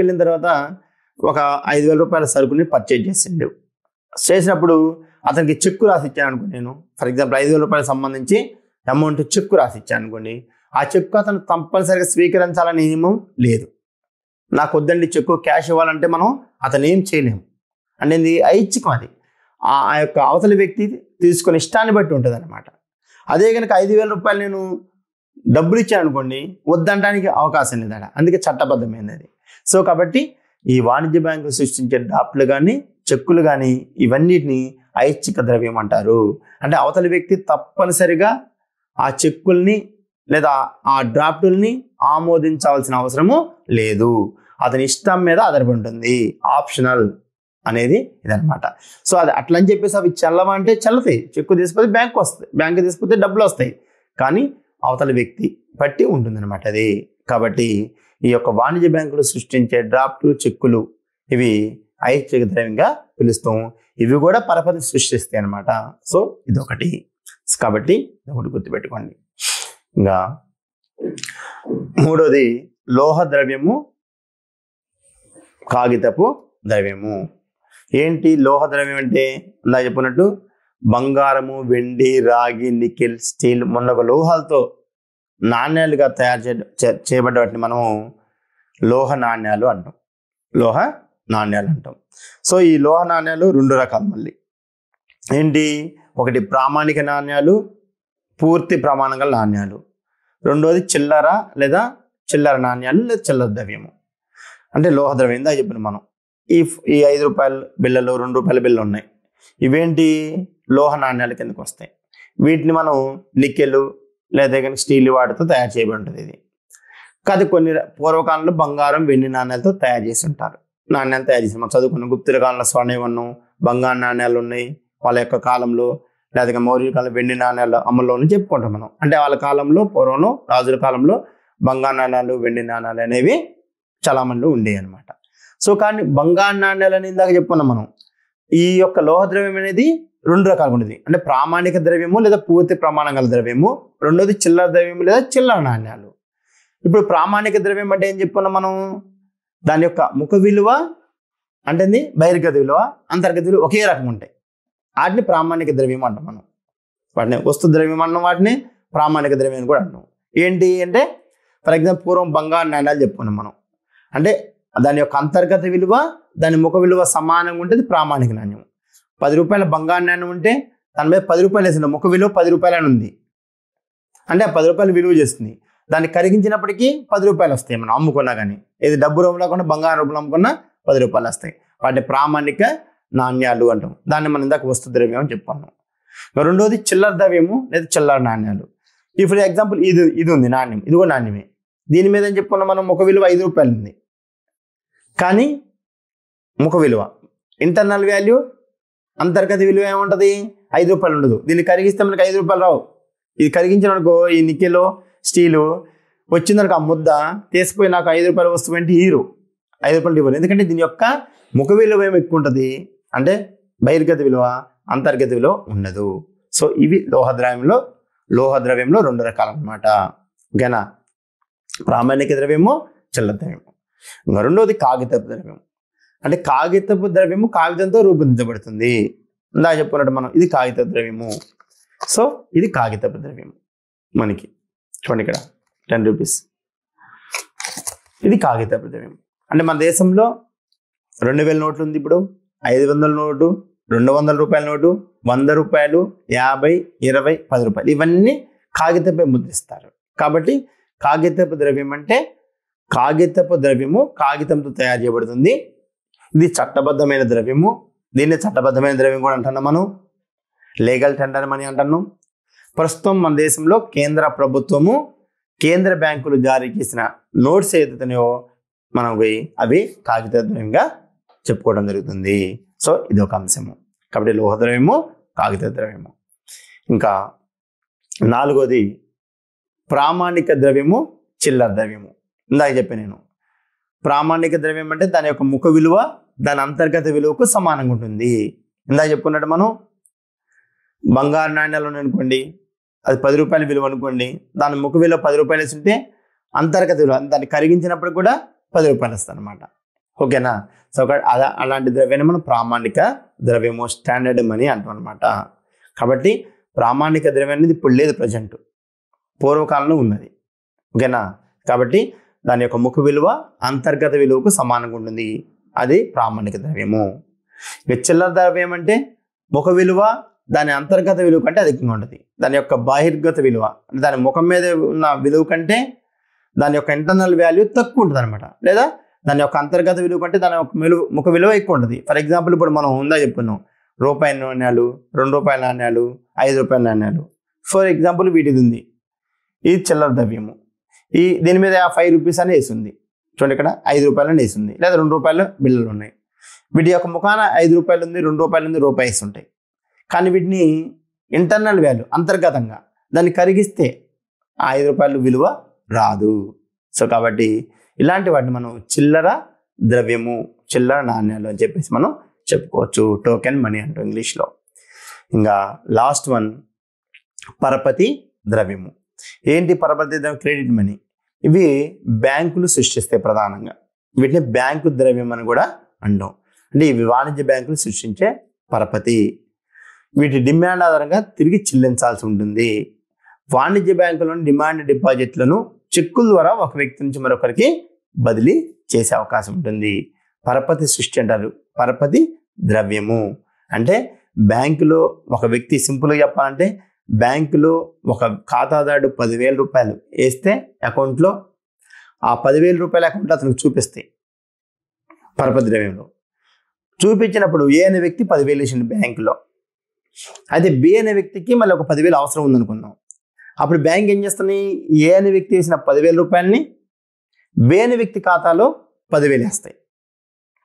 Speaker 1: వెళ్ళిన తర్వాత ఒక 5,000 రూపాయల సరుకుని పర్చేజ్ చేసినప్పుడు అతనికి చెక్కు రాసి ఇచ్చాను అనుకోండి. నేను ఫర్ ఎగ్జాంపుల్ 5,000 రూపాయలకు సంబంధించి అమౌంట్ చెక్కు రాసి ఇచ్చాను అనుకోండి. ఆ చెక్కు అతను తప్పనిసరిగా స్వీకరించాలని నియమం లేదు. నాకు వద్దండి చెక్కు, క్యాష్ ఇవ్వాలంటే మనం అతను ఏం చేయలేము. అంటే ఇది ఐచ్ఛికం. అది ఆ యొక్క అవతలి వ్యక్తి తీసుకునే ఇష్టాన్ని బట్టి ఉంటుంది అనమాట. అదే కనుక 5,000 రూపాయలు నేను డబ్బులు ఇచ్చాను అనుకోండి, వద్దంటానికి అవకాశం లేదట. అందుకే చట్టబద్ధమైనది. సో కాబట్టి ఈ వాణిజ్య బ్యాంకులు సృష్టించే డ్రాఫ్ట్లు కానీ చెక్కులు కానీ ఇవన్నిటిని ఐచ్ఛిక ద్రవ్యం అంటారు. అంటే అవతలి వ్యక్తి తప్పనిసరిగా ఆ చెక్కుల్ని లేదా ఆ డ్రాఫ్టుల్ని ఆమోదించాల్సిన అవసరము లేదు. అతని ఇష్టం మీద ఆధారపడి ఉంటుంది. ఆప్షనల్ అనేది ఇదనమాట. సో అది అట్లా అని చెప్పేసి అవి చెల్లవా అంటే చెల్లతాయి. చెక్కు తీసుకుపోతే బ్యాంకు వస్తాయి, బ్యాంకు తీసుకుపోతే డబ్బులు వస్తాయి. కానీ అవతల వ్యక్తి బట్టి ఉంటుందన్నమాట అది. కాబట్టి ఈ యొక్క వాణిజ్య బ్యాంకులు సృష్టించే డ్రాఫ్ట్లు చెక్కులు ఇవి ఐచ్ఛిక ద్రవ్యంగా పిలుస్తాం. ఇవి కూడా పరపతి సృష్టిస్తాయి అన్నమాట. సో ఇదొకటి. కాబట్టి ఒకటి గుర్తుపెట్టుకోండి. ఇంకా మూడోది లోహ ద్రవ్యము, కాగితపు ద్రవ్యము. ఏంటి లోహ ద్రవ్యం అంటే? ఇందా చెప్పినట్టు బంగారము, వెండి, రాగి, నికెల్, స్టీల్ మొన్న లోహాలతో నాణ్యాలుగా తయారు చేయబడ్డ వాటిని మనము లోహ నాణ్యాలు అంటాం. లోహ నాణ్యాలు అంటాం. సో ఈ లోహ నాణ్యాలు 2 రకాలు మళ్ళీ. ఏంటి? ఒకటి ప్రామాణిక నాణ్యాలు, పూర్తి ప్రమాణం గల నాణ్యాలు. రెండోది చిల్లర లేదా చిల్లర నాణ్యాలు లేదా చిల్లర ద్రవ్యము. అంటే లోహ ద్రవ్యం ఇందా చెప్పిన మనం ఈ 5 రూపాయల బిళ్ళలు, 2 రూపాయల బిళ్ళలు ఉన్నాయి. ఇవేంటి? లోహ నాణ్యాల కిందకు వస్తాయి. వీటిని మనం నికెల్ లేదా కానీ స్టీల్ వాటితో తయారు చేయబడి ఉంటుంది ఇది. కాదు కొన్ని పూర్వకాలంలో బంగారం, వెండి నాణ్యాలతో తయారు చేసి ఉంటారు. నాణ్యాలు తయారు చేసి మనం చదువుకున్న గుప్తుల కాలంలో స్వర్ణయుగం బంగారు నాణ్యాలు ఉన్నాయి వాళ్ళ యొక్క కాలంలో. లేదా మౌర్య కాలం వెండి నాణ్యాలు అమల్లో చెప్పుకుంటాం మనం. అంటే వాళ్ళ కాలంలో పూర్వంలో రాజుల కాలంలో బంగారు నాణ్యాలు, వెండి నాణ్యాలు అనేవి చలామణిలో ఉండేవి అనమాట. సో కానీ బంగారు నాణ్యాలు అని ఇందాక చెప్పుకున్నాం మనం. ఈ యొక్క లోహ ద్రవ్యం అనేది 2 రకాలుగా ఉండేది. అంటే ప్రామాణిక ద్రవ్యము లేదా పూర్తి ప్రమాణం గల ద్రవ్యము. రెండోది చిల్లర ద్రవ్యము లేదా చిల్లర నాణ్యాలు. ఇప్పుడు ప్రామాణిక ద్రవ్యం అంటే ఏం చెప్పుకున్నాం మనం? దాని యొక్క ముఖ విలువ అంటే బహిర్గత విలువ, అంతర్గత విలువ ఒకే రకంగా ఉంటాయి. వాటిని ప్రామాణిక ద్రవ్యం అంటాం మనం. వాటిని వస్తు ద్రవ్యం అన్నాం, వాటిని ప్రామాణిక ద్రవ్యం కూడా అంటాం. ఏంటి అంటే ఫర్ ఎగ్జాంపుల్ పూర్వం బంగారు నాణ్యాలు చెప్పుకున్నాం మనం. అంటే దాని యొక్క అంతర్గత విలువ, దాని ముఖ విలువ సమానంగా ఉంటుంది ప్రామాణిక నాణ్యం. 10 రూపాయల బంగారు నాణ్యం ఉంటే దాని మీద 10 రూపాయలు వేసింది, ముఖ విలువ 10 రూపాయలు అని ఉంది. అంటే ఆ 10 రూపాయలు విలువ చేస్తుంది. దాన్ని కరిగించినప్పటికీ 10 రూపాయలు వస్తాయి మనం అమ్ముకున్నా కానీ. ఇది డబ్బు రూపంలో కాకుండా బంగారు రూపంలో అమ్ముకున్నా 10 రూపాయలు వస్తాయి. వాటిని ప్రామాణిక నాణ్యాలు అంటాం. దాన్ని మనం ఇందాక వస్తు ద్రవ్యం అని చెప్పాను. రెండోది చిల్లర ద్రవ్యము లేదా చిల్లర నాణ్యాలు. ఈ ఫర్ ఎగ్జాంపుల్ ఇది ఉంది నాణ్యం, ఇది కూడా నాణ్యమే. దీని మీద ఏం చెప్పుకున్నాం మనం? ముఖ విలువ 5 రూపాయలు ఉంది. కానీ ముఖ విలువ ఇంటర్నల్ వాల్యూ, అంతర్గత విలువ ఏముంటుంది? 5 రూపాయలు ఉండదు. దీన్ని కరిగిస్తే మనకి 5 రూపాయలు రావు. ఇది కరిగించిననుకో ఈ నికెల్, స్టీలు వచ్చిందనుకో ఆ ముద్ద తీసుకుపోయి నాకు 5 రూపాయల వస్తువు అంటే 5 రూపాయలు ఇవ్వరు. ఎందుకంటే దీని యొక్క ముఖ విలువ ఏమి ఎక్కువ ఉంటుంది అంటే బహిర్గత విలువ, అంతర్గత విలువ ఉండదు. సో ఇవి లోహ ద్రవ్యంలో 2 రకాలు అనమాట. ఓకేనా? ప్రామాణిక ద్రవ్యము, చిల్లర ద్రవ్యము. ఇంకా రెండోది కాగితపు ద్రవ్యం. అంటే కాగితపు ద్రవ్యము కాగితంతో రూపొందించబడుతుంది. ఇందా చెప్పుకున్నట్టు మనం ఇది కాగితపు ద్రవ్యము. సో ఇది కాగితపు ద్రవ్యము. మనకి చూడండి ఇక్కడ 10 రూపీస్, ఇది కాగితపు ద్రవ్యం. అంటే మన దేశంలో 2000 నోట్లు ఉంది. ఇప్పుడు 500 నోటు, 200 రూపాయల నోటు, 100 రూపాయలు, 50, 20, 10 రూపాయలు ఇవన్నీ కాగితంపై ముద్రిస్తారు. కాబట్టి కాగితపు ద్రవ్యం అంటే కాగితపు ద్రవ్యము కాగితంతో తయారు చేయబడుతుంది. ఇది చట్టబద్ధమైన ద్రవ్యము. దీన్ని చట్టబద్ధమైన ద్రవ్యం కూడా అంటున్నాం మనం. లీగల్ టెండర్ మనీ అంటున్నాం. ప్రస్తుతం మన దేశంలో కేంద్ర ప్రభుత్వము, కేంద్ర బ్యాంకులు జారీ చేసిన నోట్స్ ఏదైతున్నాయో మనకి అవి కాగిత ద్రవ్యంగా చెప్పుకోవడం జరుగుతుంది. సో ఇది ఒక అంశము. కాబట్టి లోహ ద్రవ్యము, కాగిత ద్రవ్యము. ఇంకా 4వది ప్రామాణిక ద్రవ్యము, చిల్లర ద్రవ్యము. ఇందాక చెప్పాను నేను. ప్రామాణిక ద్రవ్యం అంటే దాని యొక్క ముఖ విలువ దాని అంతర్గత విలువకు సమానంగా ఉంటుంది. ఇందాక చెప్పుకున్నట్టు మనం బంగారు నాణ్యాలు అనుకోండి, అది 10 రూపాయల విలువ అనుకోండి, దాని ముఖ విలువ 10 రూపాయలు వేస్తుంటే అంతర్గత విలువ దాన్ని కరిగించినప్పుడు కూడా 10 రూపాయలు వస్తుంది అనమాట. ఓకేనా? సో అలాంటి ద్రవ్యాన్ని మనం ప్రామాణిక ద్రవ్యము, స్టాండర్డ్ మనీ అంటాం అనమాట. కాబట్టి ప్రామాణిక ద్రవ్యం అనేది ఇప్పుడు లేదు, ప్రజెంట్, పూర్వకాలంలో ఉన్నది. ఓకేనా? కాబట్టి దాని యొక్క ముఖ విలువ అంతర్గత విలువకు సమానంగా ఉంటుంది. అది ప్రామాణిక ద్రవ్యము. ఇక చిల్లర ద్రవ్యం అంటే ముఖ విలువ దాని అంతర్గత విలువ కంటే అధికంగా ఉంటుంది. దాని యొక్క బాహిర్గత విలువ అంటే దాని ముఖం మీద ఉన్న విలువ కంటే దాని యొక్క ఇంటర్నల్ వాల్యూ తక్కువ ఉంటుంది అనమాట. లేదా దాని యొక్క అంతర్గత విలువ కంటే దాని యొక్క ముఖ విలువ ఎక్కువ ఉంటుంది. ఫర్ ఎగ్జాంపుల్ ఇప్పుడు మనం ఉందా చెప్పుకున్నాం, రూపాయి నాణ్యాలు, 2 రూపాయల నాణ్యాలు, 5 రూపాయల నాణ్యాలు. ఫర్ ఎగ్జాంపుల్ వీటిది ఉంది, ఇది చిల్లర ద్రవ్యము. దీని మీద 5 రూపీస్ అని వేసింది. చూడండి ఇక్కడ 5 రూపాయలని వేసింది, లేదా 2 రూపాయల బిళ్ళలు ఉన్నాయి. వీటి యొక్క ముఖాన 5 రూపాయలు ఉంది, 2 రూపాయలు ఉంది, రూపాయి ఉంటాయి. కానీ వీటిని ఇంటర్నల్ వాల్యూ అంతర్గతంగా దాన్ని కరిగిస్తే ఆ 5 రూపాయలు విలువ రాదు. సో కాబట్టి ఇలాంటి వాటిని మనం చిల్లర ద్రవ్యము, చిల్లర నాణ్యాలు అని చెప్పేసి మనం చెప్పుకోవచ్చు. టోకెన్ మనీ అంటూ ఇంగ్లీష్లో. ఇంకా లాస్ట్ వన్ పరపతి ద్రవ్యము. ఏంటి పరపతి ద్రవ్యం? Credit money. ఇవి బ్యాంకులు సృష్టిస్తాయి ప్రధానంగా. వీటిని బ్యాంకు ద్రవ్యం అని కూడా అంటాం. అంటే ఇవి వాణిజ్య బ్యాంకులు సృష్టించే పరపతి. వీటి డిమాండ్ ఆధారంగా తిరిగి చెల్లించాల్సి ఉంటుంది. వాణిజ్య బ్యాంకులోని డిమాండ్ డిపాజిట్లను చెక్కుల ద్వారా ఒక వ్యక్తి నుంచి మరొకరికి బదిలీ చేసే అవకాశం ఉంటుంది. పరపతి సృష్టి అంటారు. పరపతి ద్రవ్యము అంటే బ్యాంకులో ఒక వ్యక్తి, సింపుల్గా చెప్పాలంటే బ్యాంకులో ఒక ఖాతాదారుడు 10,000 రూపాయలు వేస్తే అకౌంట్లో ఆ 10,000 రూపాయల అకౌంట్లో అతనికి చూపిస్తాయి. పరపతి ద్రవ్యంలో చూపించినప్పుడు ఏ అనే వ్యక్తి 10,000 వేసిండు బ్యాంకులో. అయితే బి అనే వ్యక్తికి మళ్ళీ ఒక 10,000 అవసరం ఉందనుకుందాం. అప్పుడు బ్యాంక్ ఏం చేస్తుంది, ఏ అనే వ్యక్తి వేసిన 10,000 రూపాయలని బి అనే వ్యక్తి ఖాతాలో 10,000 వేస్తాయి.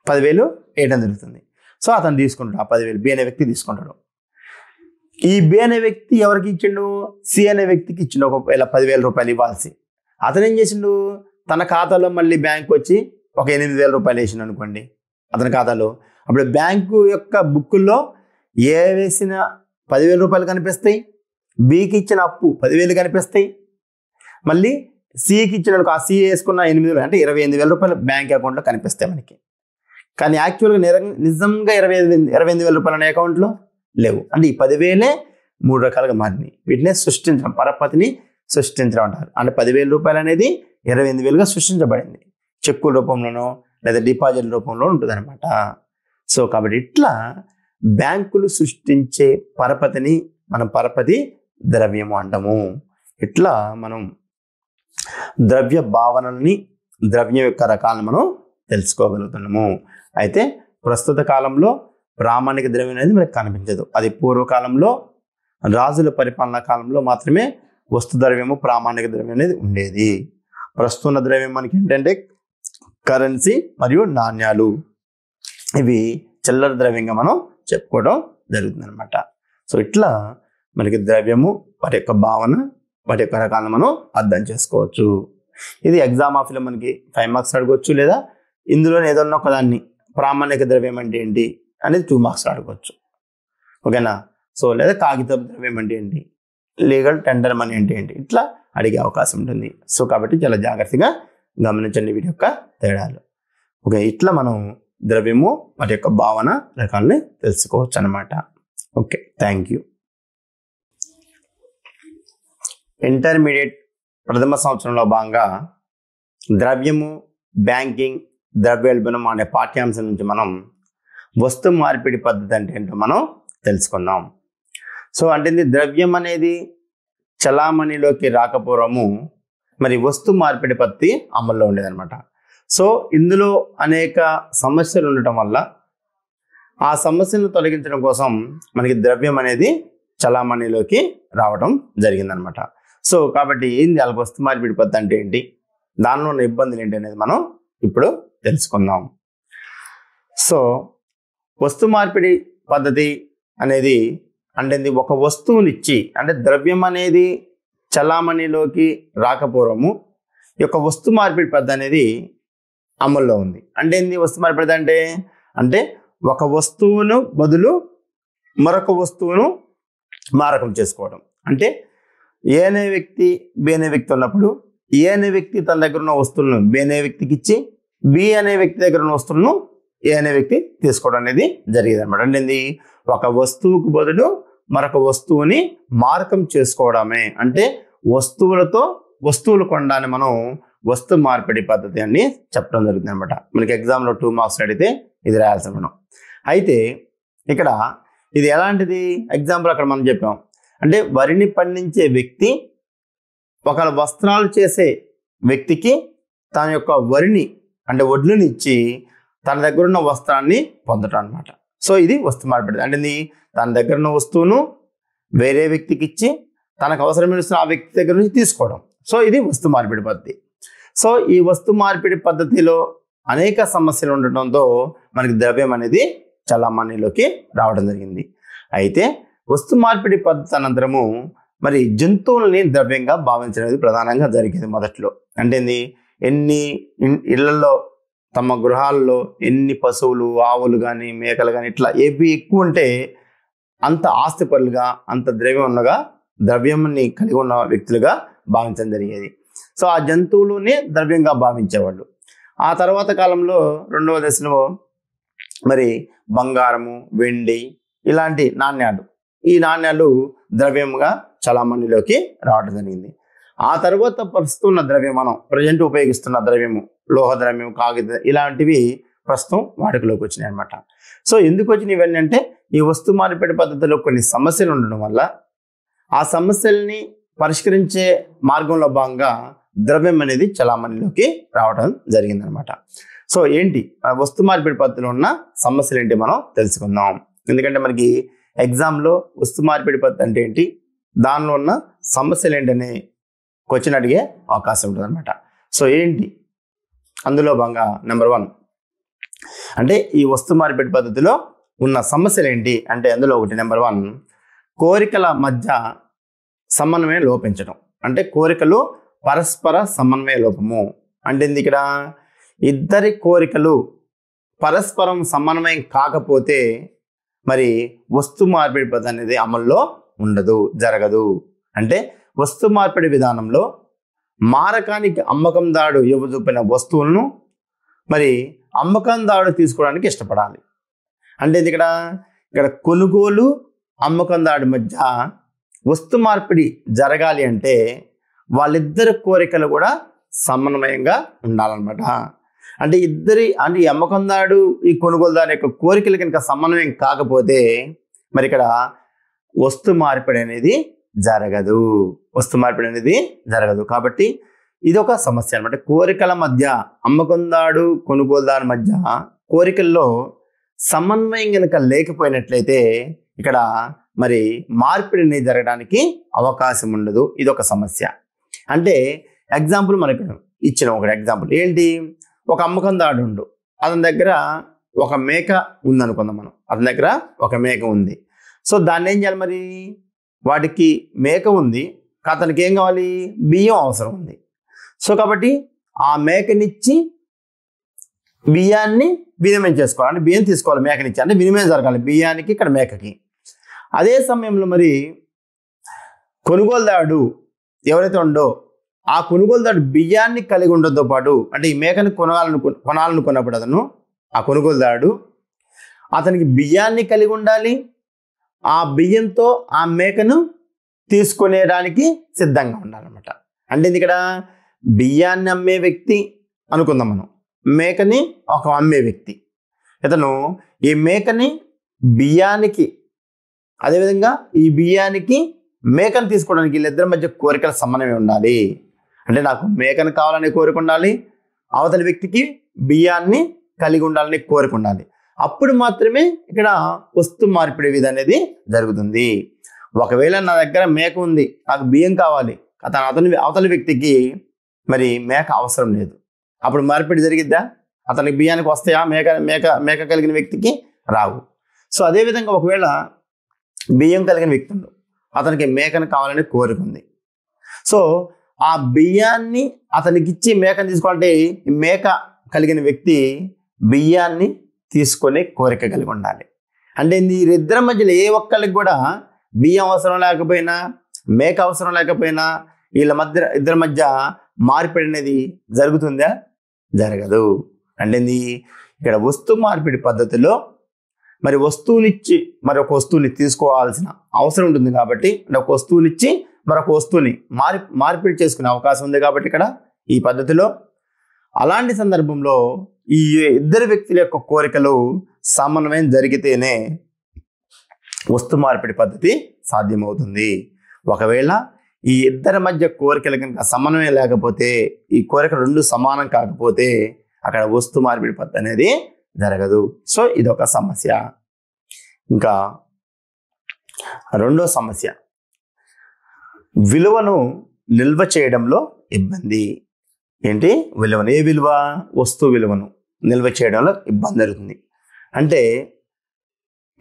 Speaker 1: 10,000 వేయడం జరుగుతుంది. సో అతను తీసుకుంటాడు, ఆ 10,000 బి అనే వ్యక్తి తీసుకుంటాడు. ఈ బి అనే వ్యక్తి ఎవరికి ఇచ్చిండు? సి అనే వ్యక్తికి ఇచ్చిండు. ఒకవేళ 10,000 రూపాయలు ఇవ్వాల్సి. అతను ఏం చేసిండు, తన ఖాతాలో మళ్ళీ బ్యాంక్ వచ్చి ఒక 8,000 రూపాయలు వేసిండు అనుకోండి అతని ఖాతాలో. అప్పుడు బ్యాంకు యొక్క బుక్కుల్లో ఏ వేసిన 10,000 రూపాయలు కనిపిస్తాయి, బికి ఇచ్చిన అప్పు 10,000 కనిపిస్తాయి, మళ్ళీ సికి ఇచ్చిన ఆ సి వేసుకున్న 8,000 అంటే 28,000 రూపాయలు బ్యాంక్ అకౌంట్లో కనిపిస్తాయి మనకి. కానీ యాక్చువల్గా నిజంగా 28,000 రూపాయలు అనే అకౌంట్లో లేవు. అంటే ఈ 10,000 3 రకాలుగా మారినాయి. వీటిని సృష్టించడం, పరపతిని సృష్టించడం అంటారు. అంటే 10,000 రూపాయలు అనేది 28,000గా సృష్టించబడింది. చెక్కుల రూపంలోనో లేదా డిపాజిట్ రూపంలో ఉంటుంది అనమాట. సో కాబట్టి ఇట్లా బ్యాంకులు సృష్టించే పరపతిని మనం పరపతి ద్రవ్యము అంటాము. ఇట్లా మనం ద్రవ్య భావనల్ని, ద్రవ్యం యొక్క రకాలను మనం తెలుసుకోగలుగుతున్నాము. అయితే ప్రస్తుత కాలంలో ప్రామాణిక ద్రవ్యం అనేది మనకు కనిపించదు. అది పూర్వకాలంలో రాజుల పరిపాలనా కాలంలో మాత్రమే వస్తు ద్రవ్యము, ప్రామాణిక ద్రవ్యం అనేది ఉండేది. ప్రస్తుత ద్రవ్యం మనకి ఏంటంటే కరెన్సీ మరియు నాణ్యాలు. ఇవి చిల్లర ద్రవ్యంగా మనం చెప్పుకోవడం జరుగుతుంది అనమాట. సో ఇట్లా మనకి ద్రవ్యము, వాటి యొక్క భావన, వాటి యొక్క రకాలను మనం అర్థం చేసుకోవచ్చు. ఇది ఎగ్జామ్ ఆఫీలో మనకి 5 మార్క్స్ అడగవచ్చు, లేదా ఇందులో ఏదన్నా ఒకదాన్ని ప్రామాణిక ద్రవ్యం అంటే ఏంటి అనేది 2 మార్క్స్ అడగవచ్చు. ఓకేనా? సో లేదా కాగితపు ద్రవ్యం అంటే ఏంటి, లీగల్ టెండర్ మనీ అంటే ఏంటి, ఇట్లా అడిగే అవకాశం ఉంటుంది. సో కాబట్టి చాలా జాగ్రత్తగా గమనించండి వీటి యొక్క తేడాలు. ఓకే, ఇట్లా మనం ద్రవ్యము, వాటి యొక్క భావన రకాలని తెలుసుకోవచ్చు అనమాట. Okay, thank you. ఇంటర్మీడియట్ ప్రథమ సంవత్సరంలో భాగంగా ద్రవ్యము, బ్యాంకింగ్, ద్రవ్యోల్బణం అనే పాఠ్యాంశం నుంచి మనం వస్తు మార్పిడి పద్ధతి అంటే ఏంటో మనం తెలుసుకుందాం. సో అంటే ద్రవ్యం అనేది చలామణిలోకి రాకపోవడము, మరి వస్తు మార్పిడి పద్ధతి అమల్లో ఉండేదన్నమాట. సో ఇందులో అనేక సమస్యలు ఉండటం వల్ల ఆ సమస్యను తొలగించడం కోసం మనకి ద్రవ్యం అనేది చలామణిలోకి రావడం జరిగిందనమాట. సో కాబట్టి ఏంది అలా వస్తు మార్పిడి పద్ధతి అంటే ఏంటి, దానిలో ఉన్న ఇబ్బందులు ఏంటి అనేది మనం ఇప్పుడు తెలుసుకుందాం. సో వస్తు మార్పిడి పద్ధతి అనేది అంటే ఒక వస్తువునిచ్చి, అంటే ద్రవ్యం అనేది చలామణిలోకి రాకపోవడము ఈ యొక్క వస్తు మార్పిడి పద్ధతి అనేది అమల్లో ఉంది. అంటే ఏంది వస్తు మార్పిడి అంటే ఒక వస్తువును బదులు మరొక వస్తువును మారకం చేసుకోవడం. అంటే ఏ అనే వ్యక్తి బి అనే వ్యక్తి ఉన్నప్పుడు ఏ అనే వ్యక్తి తన దగ్గర ఉన్న వస్తువులను బి అనే వ్యక్తికి ఇచ్చి, బి అనే వ్యక్తి దగ్గర ఉన్న వస్తువులను ఏ అనే వ్యక్తి తీసుకోవడం అనేది జరిగేది అనమాట. అంటే ఒక వస్తువుకు బదులు మరొక వస్తువుని మారకం చేసుకోవడమే. అంటే వస్తువులతో వస్తువులు కొనడాన్ని మనం వస్తు మార్పిడి పద్ధతి అని చెప్పడం జరుగుతుంది అనమాట. మనకి ఎగ్జామ్లో 2 మార్క్స్ అడిగితే ఇది రాయాల్సి మనం. అయితే ఇక్కడ ఇది ఎలాంటిది? ఎగ్జాంపుల్ అక్కడ మనం చెప్పాం. అంటే వరిని పండించే వ్యక్తి ఒక వస్త్రాలు చేసే వ్యక్తికి తన యొక్క వరిని అంటే వడ్లుని ఇచ్చి తన దగ్గర ఉన్న వస్త్రాన్ని పొందటం అనమాట. సో ఇది వస్తు మార్పిడి. అంటే తన దగ్గర ఉన్న వస్తువును వేరే వ్యక్తికి ఇచ్చి తనకు అవసరమైన ఆ వ్యక్తి దగ్గర నుంచి తీసుకోవడం. సో ఇది వస్తు మార్పిడి పద్ధతి. సో ఈ వస్తు మార్పిడి పద్ధతిలో అనేక సమస్యలు ఉండటంతో మనకి ద్రవ్యం అనేది చలామణిలోకి రావడం జరిగింది. అయితే వస్తు మార్పిడి పద్ధతి అనంతరము మరి జంతువుల్ని ద్రవ్యంగా భావించడం అనేది ప్రధానంగా జరిగేది మొదట్లో. అంటే ఎన్ని ఇళ్లలో తమ గృహాల్లో ఎన్ని పశువులు, ఆవులు కానీ మేకలు కానీ ఇట్లా ఏవి ఎక్కువ ఉంటే అంత ఆస్తిపరులుగా, అంత ద్రవ్యంని కలిగి ఉన్న వ్యక్తులుగా భావించడం జరిగేది. సో ఆ జంతువులునే ద్రవ్యంగా భావించేవాళ్ళు. ఆ తర్వాత కాలంలో రెండవ దశలో మరి బంగారము, వెండి ఇలాంటి నాణ్యాలు, ఈ నాణ్యాలు ద్రవ్యంగా చలామణిలోకి రావడం జరిగింది. ఆ తర్వాత ప్రస్తుతం ఉన్న ద్రవ్యం, మనం ప్రజెంట్ ఉపయోగిస్తున్న ద్రవ్యము, లోహ ద్రవ్యం, కాగిత ఇలాంటివి ప్రస్తుతం వాడుకలోకి వచ్చినాయి అనమాట. సో ఎందుకు వచ్చినాయి ఇవన్నీ అంటే ఈ వస్తు మార్పిడి పద్ధతిలో కొన్ని సమస్యలు ఉండడం వల్ల ఆ సమస్యల్ని పరిష్కరించే మార్గంలో భాగంగా ద్రవ్యం అనేది చలామణిలోకి రావడం జరిగిందనమాట. సో ఏంటి వస్తు మార్పిడి పద్ధతిలో ఉన్న సమస్యలు ఏంటి మనం తెలుసుకుందాం. ఎందుకంటే మనకి ఎగ్జామ్లో వస్తు మార్పిడి పద్ధతి అంటే ఏంటి, దానిలో ఉన్న సమస్యలు ఏంటనే క్వశ్చన్ అడిగే అవకాశం ఉంటుంది అనమాట. సో ఏంటి అందులో భాగంగా నెంబర్ 1 అంటే ఈ వస్తు మార్పిడి పద్ధతిలో ఉన్న సమస్యలు ఏంటి అంటే అందులో ఒకటి నెంబర్ 1 కోరికల మధ్య సమన్వయం లోపించడం. అంటే కోరికలు పరస్పర సమన్వయ లోపము. అంటే ఇక్కడ ఇద్దరి కోరికలు పరస్పరం సమన్వయం కాకపోతే మరి వస్తు మార్పిడి పద్ధతి అనేది అమల్లో ఉండదు, జరగదు. అంటే వస్తు మార్పిడి విధానంలో మారకానికి అమ్మకందారుడు ఇవ్వజూపిన వస్తువులను మరి అమ్మకందారుడు తీసుకోవడానికి ఇష్టపడాలి. అంటే ఇక్కడ కొనుగోలు అమ్మకందారుడి మధ్య వస్తు మార్పిడి జరగాలి అంటే వాళ్ళిద్దరి కోరికలు కూడా సమన్వయంగా ఉండాలన్నమాట. అంటే ఈ అమ్మకందారుడు ఈ కొనుగోలుదారు యొక్క కోరికలు కనుక సమన్వయం కాకపోతే మరి ఇక్కడ వస్తు మార్పిడి అనేది జరగదు. కాబట్టి ఇది ఒక సమస్య అనమాట. కోరికల మధ్య, అమ్మకందారుడు కొనుగోలుదారు మధ్య కోరికల్లో సమన్వయం కనుక లేకపోయినట్లయితే ఇక్కడ మరి మార్పిడి అనేది జరగడానికి అవకాశం ఉండదు. ఇది ఒక సమస్య. అంటే ఎగ్జాంపుల్ మనకి ఇచ్చిన ఒక ఎగ్జాంపుల్ ఏంటి, ఒక అమ్మకందారుడు ఉండు, అతని దగ్గర ఒక మేక ఉంది అనుకుందాం మనం. అతని దగ్గర ఒక మేక ఉంది. సో దాన్ని ఏం చేయాలి, మరి వాటికి మేక ఉంది, అతనికి ఏం కావాలి, బియ్యం అవసరం ఉంది. సో కాబట్టి ఆ మేకనిచ్చి బియ్యాన్ని వినిమయం చేసుకోవాలి. అంటే బియ్యం తీసుకోవాలి మేకనిచ్చి, అంటే వినిమయం జరగాలి బియ్యానికి ఇక్కడ మేకకి. అదే సమయంలో మరి కొనుగోలుదారుడు ఎవరైతే ఉండో ఆ కొనుగోలుదారుడు బియ్యాన్ని కలిగి ఉండడంతో పాటు, అంటే ఈ మేకను కొనాలనుకున్నప్పుడు ఆ కొనుగోలుదారుడు అతనికి బియ్యాన్ని కలిగి ఉండాలి, ఆ బియ్యంతో ఆ మేకను తీసుకునేడానికి సిద్ధంగా ఉండాలన్నమాట. అంటే ఇక్కడ బియ్యాన్ని అమ్మే వ్యక్తి అనుకుందాం మనం, మేకని ఒక అమ్మే వ్యక్తి, ఇతను ఈ మేకని బియ్యానికి, అదేవిధంగా ఈ బియ్యానికి మేకను తీసుకోవడానికి వీళ్ళిద్దరి మధ్య కోరికల సమన్వయం ఉండాలి. అంటే నాకు మేకను కావాలనే కోరిక ఉండాలి, అవతలి వ్యక్తికి బియ్యాన్ని కలిగి ఉండాలని కోరిక ఉండాలి. అప్పుడు మాత్రమే ఇక్కడ వస్తు మార్పిడి విధి అనేది జరుగుతుంది. ఒకవేళ నా దగ్గర మేక ఉంది, నాకు బియ్యం కావాలి, అవతలి వ్యక్తికి మరి మేక అవసరం లేదు, అప్పుడు మార్పిడి జరిగిద్దా? అతనికి బియ్యానికి వస్తాయా? మేక కలిగిన వ్యక్తికి రావు. సో అదేవిధంగా ఒకవేళ బియ్యం కలిగిన వ్యక్తి ఉండు, అతనికి మేకను కావాలని కోరిక ఉంది. సో ఆ బియ్యాన్ని అతనికి ఇచ్చి మేకను తీసుకోవాలంటే మేక కలిగిన వ్యక్తి బియ్యాన్ని తీసుకునే కోరిక కలిగి ఉండాలి. అంటే వీరిద్దరి మధ్యలో ఏ ఒక్కరికి కూడా బియ్యం అవసరం లేకపోయినా, మేక అవసరం లేకపోయినా, ఇద్దరి మధ్య మార్పిడి అనేది జరుగుతుందా? జరగదు. అంటే ఇక్కడ వస్తు మార్పిడి పద్ధతిలో మరి వస్తువునిచ్చి మరొక వస్తువుని తీసుకోవాల్సిన అవసరం ఉంటుంది. కాబట్టి ఒక వస్తువునిచ్చి మరొక వస్తువుని మార్పిడి చేసుకునే అవకాశం ఉంది. కాబట్టి ఇక్కడ ఈ పద్ధతిలో అలాంటి సందర్భంలో ఈ ఇద్దరు వ్యక్తుల యొక్క కోరికలు సమన్వయం జరిగితేనే వస్తు మార్పిడి పద్ధతి సాధ్యమవుతుంది. ఒకవేళ ఈ ఇద్దరి మధ్య కోరికలు కనుక సమన్వయం లేకపోతే, ఈ కోరిక రెండు సమానం కాకపోతే అక్కడ వస్తు మార్పిడి పద్ధతి అనేది జరగదు. సో ఇదొక సమస్య. ఇంకా రెండో సమస్య, విలువను నిల్వ చేయడంలో ఇబ్బంది. ఏంటి విలువను? ఏ విలువ? వస్తువు విలువను నిల్వ చేయడంలో ఇబ్బంది జరుగుతుంది. అంటే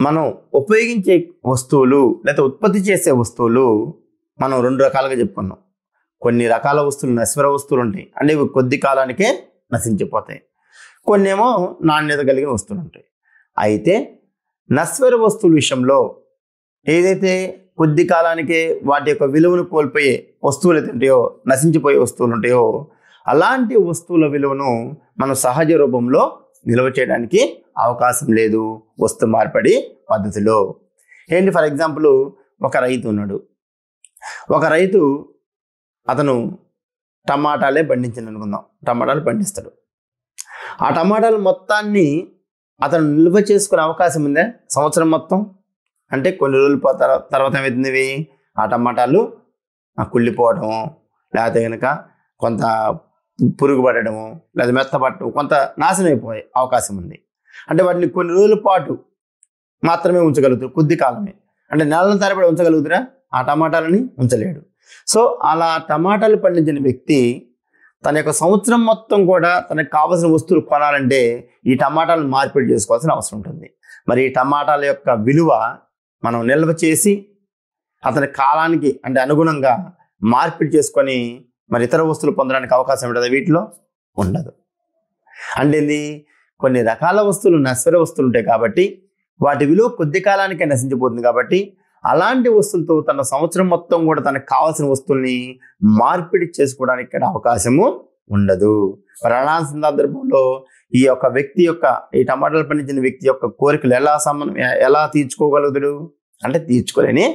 Speaker 1: మనం ఉపయోగించే వస్తువులు లేదా ఉత్పత్తి చేసే వస్తువులు మనం రెండు రకాలుగా చెప్పుకున్నాం. కొన్ని రకాల వస్తువులు నశ్వర వస్తువులు ఉంటాయి, అంటే ఇవి కొద్ది కాలానికే నశించిపోతాయి. కొన్ని ఏమో నాణ్యత కలిగిన వస్తువులు ఉంటాయి. అయితే నశ్వర వస్తువుల విషయంలో ఏదైతే కొద్ది కాలానికే వాటి యొక్క విలువను కోల్పోయే వస్తువులు అయితే ఉంటాయో, నశించిపోయే వస్తువులు ఉంటాయో, అలాంటి వస్తువుల విలువను మనం సహజ రూపంలో నిల్వ చేయడానికి అవకాశం లేదు వస్తు మార్పిడి పద్ధతిలో. ఏంటి? ఫర్ ఎగ్జాంపుల్, ఒక రైతు ఉన్నాడు. ఒక రైతు అతను టమాటాలే పండించింది అనుకుందాం. టమాటాలు పండిస్తాడు. ఆ టమాటాలు మొత్తాన్ని అతను నిల్వ చేసుకునే అవకాశం ఉందే సంవత్సరం మొత్తం? అంటే కొన్ని రోజుల తర్వాత ఏమవుతుంది, ఆ టమాటాలు కుళ్ళిపోవడము, లేకపోతే కనుక కొంత పురుగు పడడము, లేదా మెత్తపట్టడం, కొంత నాశనం అయిపోయే అవకాశం ఉంది. అంటే వాటిని కొన్ని రోజుల పాటు మాత్రమే ఉంచగలుగుతారు, కొద్ది కాలమే. అంటే నెలల తరబడి ఉంచగలుగుతారా? ఆ టమాటాలని ఉంచలేడు. సో అలా టమాటాలు పండించిన వ్యక్తి తన యొక్క సంవత్సరం మొత్తం కూడా తనకు కావాల్సిన వస్తువులు కొనాలంటే ఈ టమాటాలను మార్పిడి చేసుకోవాల్సిన అవసరం ఉంటుంది. మరి ఈ టమాటాల యొక్క విలువ మనం నిల్వ చేసి అతని కాలానికి అంటే అనుగుణంగా మార్పిడి చేసుకొని మరి ఇతర వస్తువులు పొందడానికి అవకాశం ఉంటుంది, వీటిలో ఉండదు. అంటే కొన్ని రకాల వస్తువులు నశ్వర వస్తువులు ఉంటాయి కాబట్టి వాటి విలువ కొద్ది కాలానికే నశించిపోతుంది. కాబట్టి అలాంటి వస్తువులతో తన సంవత్సరం మొత్తం కూడా తనకు కావాల్సిన వస్తువుల్ని మార్పిడి చేసుకోవడానికి ఇక్కడ అవకాశము ఉండదు. మరి అలాంటి సందర్భంలో ఈ యొక్క వ్యక్తి యొక్క, ఈ టమాటాలు పండించిన వ్యక్తి యొక్క కోరికలు ఎలా తీర్చుకోగలుగుతాడు? అంటే తీర్చుకోలేని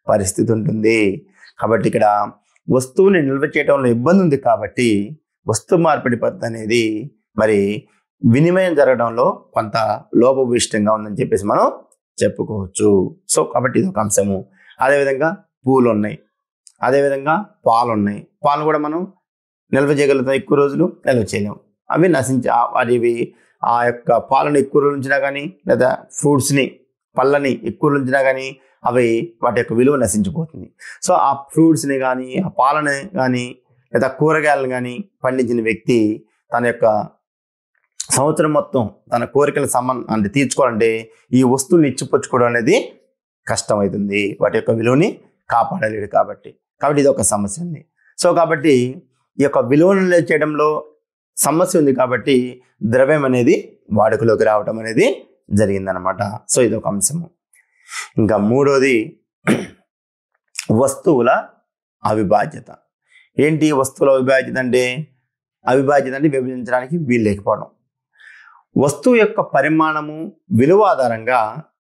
Speaker 1: పరిస్థితి ఉంటుంది. కాబట్టి ఇక్కడ వస్తువుని నిల్వ చేయడంలో ఇబ్బంది ఉంది. కాబట్టి వస్తు మార్పిడి పద్ధతి అనేది మరి వినిమయం జరగడంలో కొంత లోపభూయిష్టంగా ఉందని చెప్పేసి మనం చెప్పుకోవచ్చు. సో కాబట్టి ఇది ఒక అంశము. అదేవిధంగా పూలు ఉన్నాయి, అదేవిధంగా పాలు ఉన్నాయి. పాలు కూడా మనం నిల్వ చేయగలుగుతాం, ఎక్కువ రోజులు నిల్వ చేయలేము. అవి అవి ఆ యొక్క పాలను ఎక్కువ రోజులు ఉంచినా కానీ, లేదా ఫ్రూట్స్ని పళ్ళని ఎక్కువ రోజులు ఉంచినా కానీ అవి వాటి యొక్క విలువ నశించిపోతుంది. సో ఆ ఫ్రూట్స్ని కానీ, ఆ పాలని కానీ, లేదా కూరగాయలను కానీ పండించిన వ్యక్తి తన యొక్క సంవత్సరం మొత్తం తన కోరికలు అంటే తీర్చుకోవాలంటే ఈ వస్తువుని ఇచ్చిపుచ్చుకోవడం అనేది కష్టమవుతుంది. వాటి యొక్క విలువని కాపాడలేడు. కాబట్టి ఇది ఒక సమస్య ఉంది. సో కాబట్టి ఈ యొక్క విలువను చేయడంలో సమస్య ఉంది. కాబట్టి ద్రవ్యం అనేది వాడుకలోకి రావడం అనేది జరిగిందనమాట. సో ఇది ఒక అంశము. ఇంకా మూడోది వస్తువుల అవిభాజ్యత. ఏంటి వస్తువుల అవిభాజ్యత అంటే? విభజించడానికి వీలు లేకపోవడం. వస్తువు యొక్క పరిమాణము, విలువ ఆధారంగా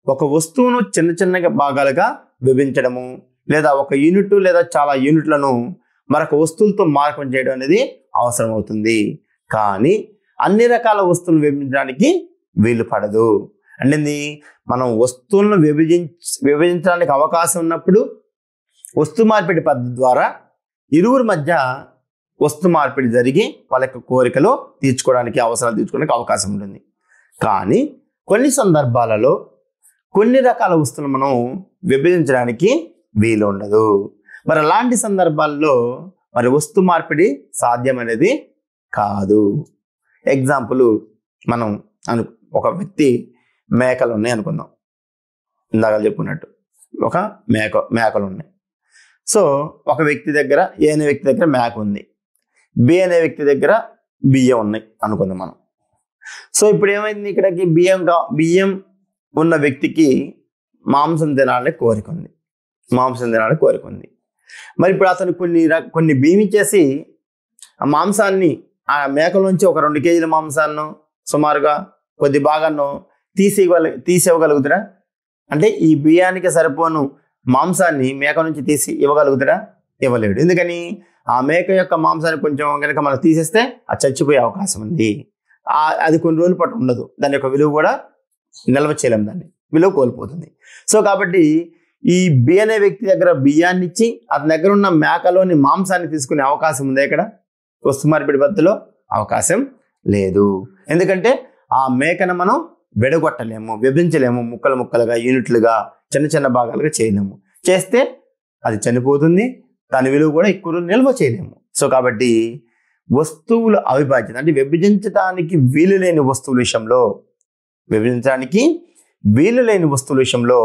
Speaker 1: ఒక వస్తువును చిన్న చిన్న భాగాలుగా విభజించడము, లేదా ఒక యూనిట్ లేదా చాలా యూనిట్లను మరొక వస్తువులతో మార్పు చేయడం అనేది అవసరం అవుతుంది. కానీ అన్ని రకాల వస్తువులను విభజించడానికి వీలు పడదు. అంటే మనం వస్తువులను విభజించడానికి అవకాశం ఉన్నప్పుడు వస్తు మార్పిడి పద్ధతి ద్వారా ఇరువురి మధ్య వస్తు మార్పిడి జరిగి వాళ్ళ యొక్క కోరికలు తీర్చుకోవడానికి, అవసరాలు తీర్చుకోవడానికి అవకాశం ఉంటుంది. కానీ కొన్ని సందర్భాలలో కొన్ని రకాల వస్తువులు మనం విభజించడానికి వీలు ఉండదు. మరి అలాంటి సందర్భాల్లో మరి వస్తు మార్పిడి సాధ్యం అనేది కాదు. ఎగ్జాంపుల్, మనం ఒక వ్యక్తి మేకలు ఉన్నాయి అనుకుందాం. ఇందాక చెప్పుకున్నట్టు ఒక మేకలు ఉన్నాయి. సో ఒక వ్యక్తి దగ్గర, ఏ అనే వ్యక్తి దగ్గర మేక ఉంది, బి అనే వ్యక్తి దగ్గర బియ్యం ఉన్నాయి అనుకుందాం మనం. సో ఇప్పుడు ఏమైంది, ఇక్కడికి బియ్యం ఉన్న వ్యక్తికి మాంసం తినాలని కోరిక ఉంది. మరి ఇప్పుడు అతను కొన్ని బియ్యం ఇచ్చేసి ఆ మాంసాన్ని, ఆ మేకలోంచి ఒక 2 కేజీల మాంసాన్ని సుమారుగా కొద్ది భాగాన్ని తీసివ్వగలుగుతారా? అంటే ఈ బియ్యానికి సరిపోను మాంసాన్ని మేక నుంచి తీసి ఇవ్వగలుగుతారా? ఇవ్వలేడు. ఎందుకని? ఆ మేక యొక్క మాంసాన్ని కొంచెం కనుక మనం తీసేస్తే అది చచ్చిపోయే అవకాశం ఉంది. అది కొన్ని రోజుల పాటు ఉండదు. దాని యొక్క విలువ కూడా నిల్వ చేయలేము. దాన్ని విలువ కోల్పోతుంది. సో కాబట్టి ఈ బి అనే వ్యక్తి దగ్గర బియ్యాన్ని ఇచ్చి అతని దగ్గర ఉన్న మేకలోని మాంసాన్ని తీసుకునే అవకాశం ఉందా ఇక్కడ? వస్తు మార్పిడి పద్ధతిలో అవకాశం లేదు. ఎందుకంటే ఆ మేకను మనం విడగొట్టలేము, విభజించలేము, ముక్కలు ముక్కలుగా, యూనిట్లుగా, చిన్న చిన్న భాగాలుగా చేయలేము. చేస్తే అది చనిపోతుంది, దాని విలువ కూడా ఎక్కువ నిల్వ చేయలేము. సో కాబట్టి వస్తువుల అవిభాజ్యత అంటే విభజించడానికి వీలు లేని వస్తువుల విషయంలో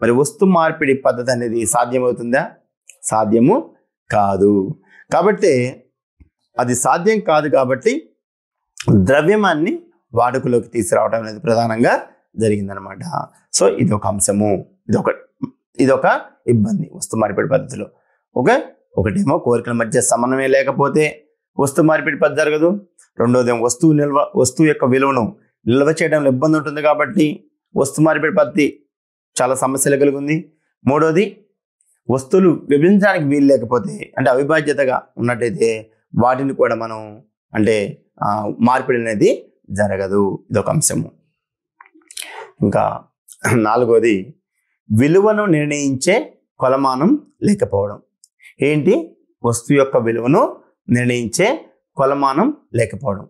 Speaker 1: మరి వస్తు మార్పిడి పద్ధతి అనేది సాధ్యమవుతుందా? సాధ్యము కాదు. కాబట్టి అది సాధ్యం కాదు కాబట్టి ద్రవ్యమాన్ని వాడుకలోకి తీసుకురావడం అనేది ప్రధానంగా జరిగిందనమాట. సో ఇది ఒక అంశము, ఇదొక ఇబ్బంది వస్తు మార్పిడి పద్ధతిలో. ఒకటేమో కోరికల మధ్య సమన్వయం లేకపోతే వస్తు మార్పిడి పద్ధతి జరగదు. రెండోదేమో వస్తువు యొక్క విలువను నిల్వ చేయడంలో ఇబ్బంది ఉంటుంది కాబట్టి వస్తు మార్పిడి పద్ధతి చాలా సమస్యలు కలిగి ఉంది. మూడోది వస్తువులు విభజించడానికి వీలు లేకపోతే అంటే అవిభాజ్యతగా ఉన్నట్టయితే వాటిని కూడా మనం అంటే మార్పిడి అనేది జరగదు. ఇదొక అంశము. ఇంకా నాలుగోది విలువను నిర్ణయించే కొలమానం లేకపోవడం. ఏంటి? వస్తువు యొక్క విలువను నిర్ణయించే కొలమానం లేకపోవడం.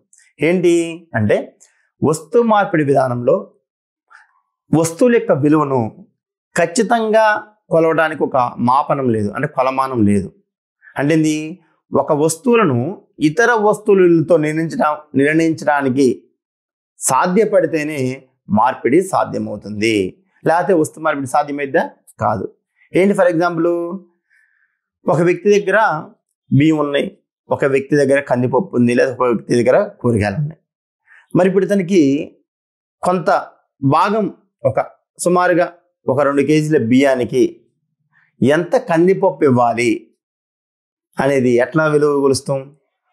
Speaker 1: ఏంటి అంటే వస్తు మార్పిడి విధానంలో వస్తువుల యొక్క విలువను ఖచ్చితంగా కొలవడానికి ఒక మాపనం లేదు, అంటే కొలమానం లేదు. అంటే ఒక వస్తువులను ఇతర వస్తువులతో నిర్ణయించడానికి సాధ్యపడితేనే మార్పిడి సాధ్యమవుతుంది, లేకపోతే వస్తు మార్పిడి సాధ్యమైద్దా? కాదు. ఏంటి? ఫర్ ఎగ్జాంపుల్, ఒక వ్యక్తి దగ్గర బియ్యం ఉన్నాయి, ఒక వ్యక్తి దగ్గర కందిపప్పు ఉంది, లేదా ఒక వ్యక్తి దగ్గర కూరగాయలు ఉన్నాయి. మరి ఇప్పుడు ఇతనికి కొంత భాగం సుమారుగా ఒక 2 కేజీల బియ్యానికి ఎంత కందిపప్పు ఇవ్వాలి అనేది ఎట్లా విలువ కొలుస్తాం?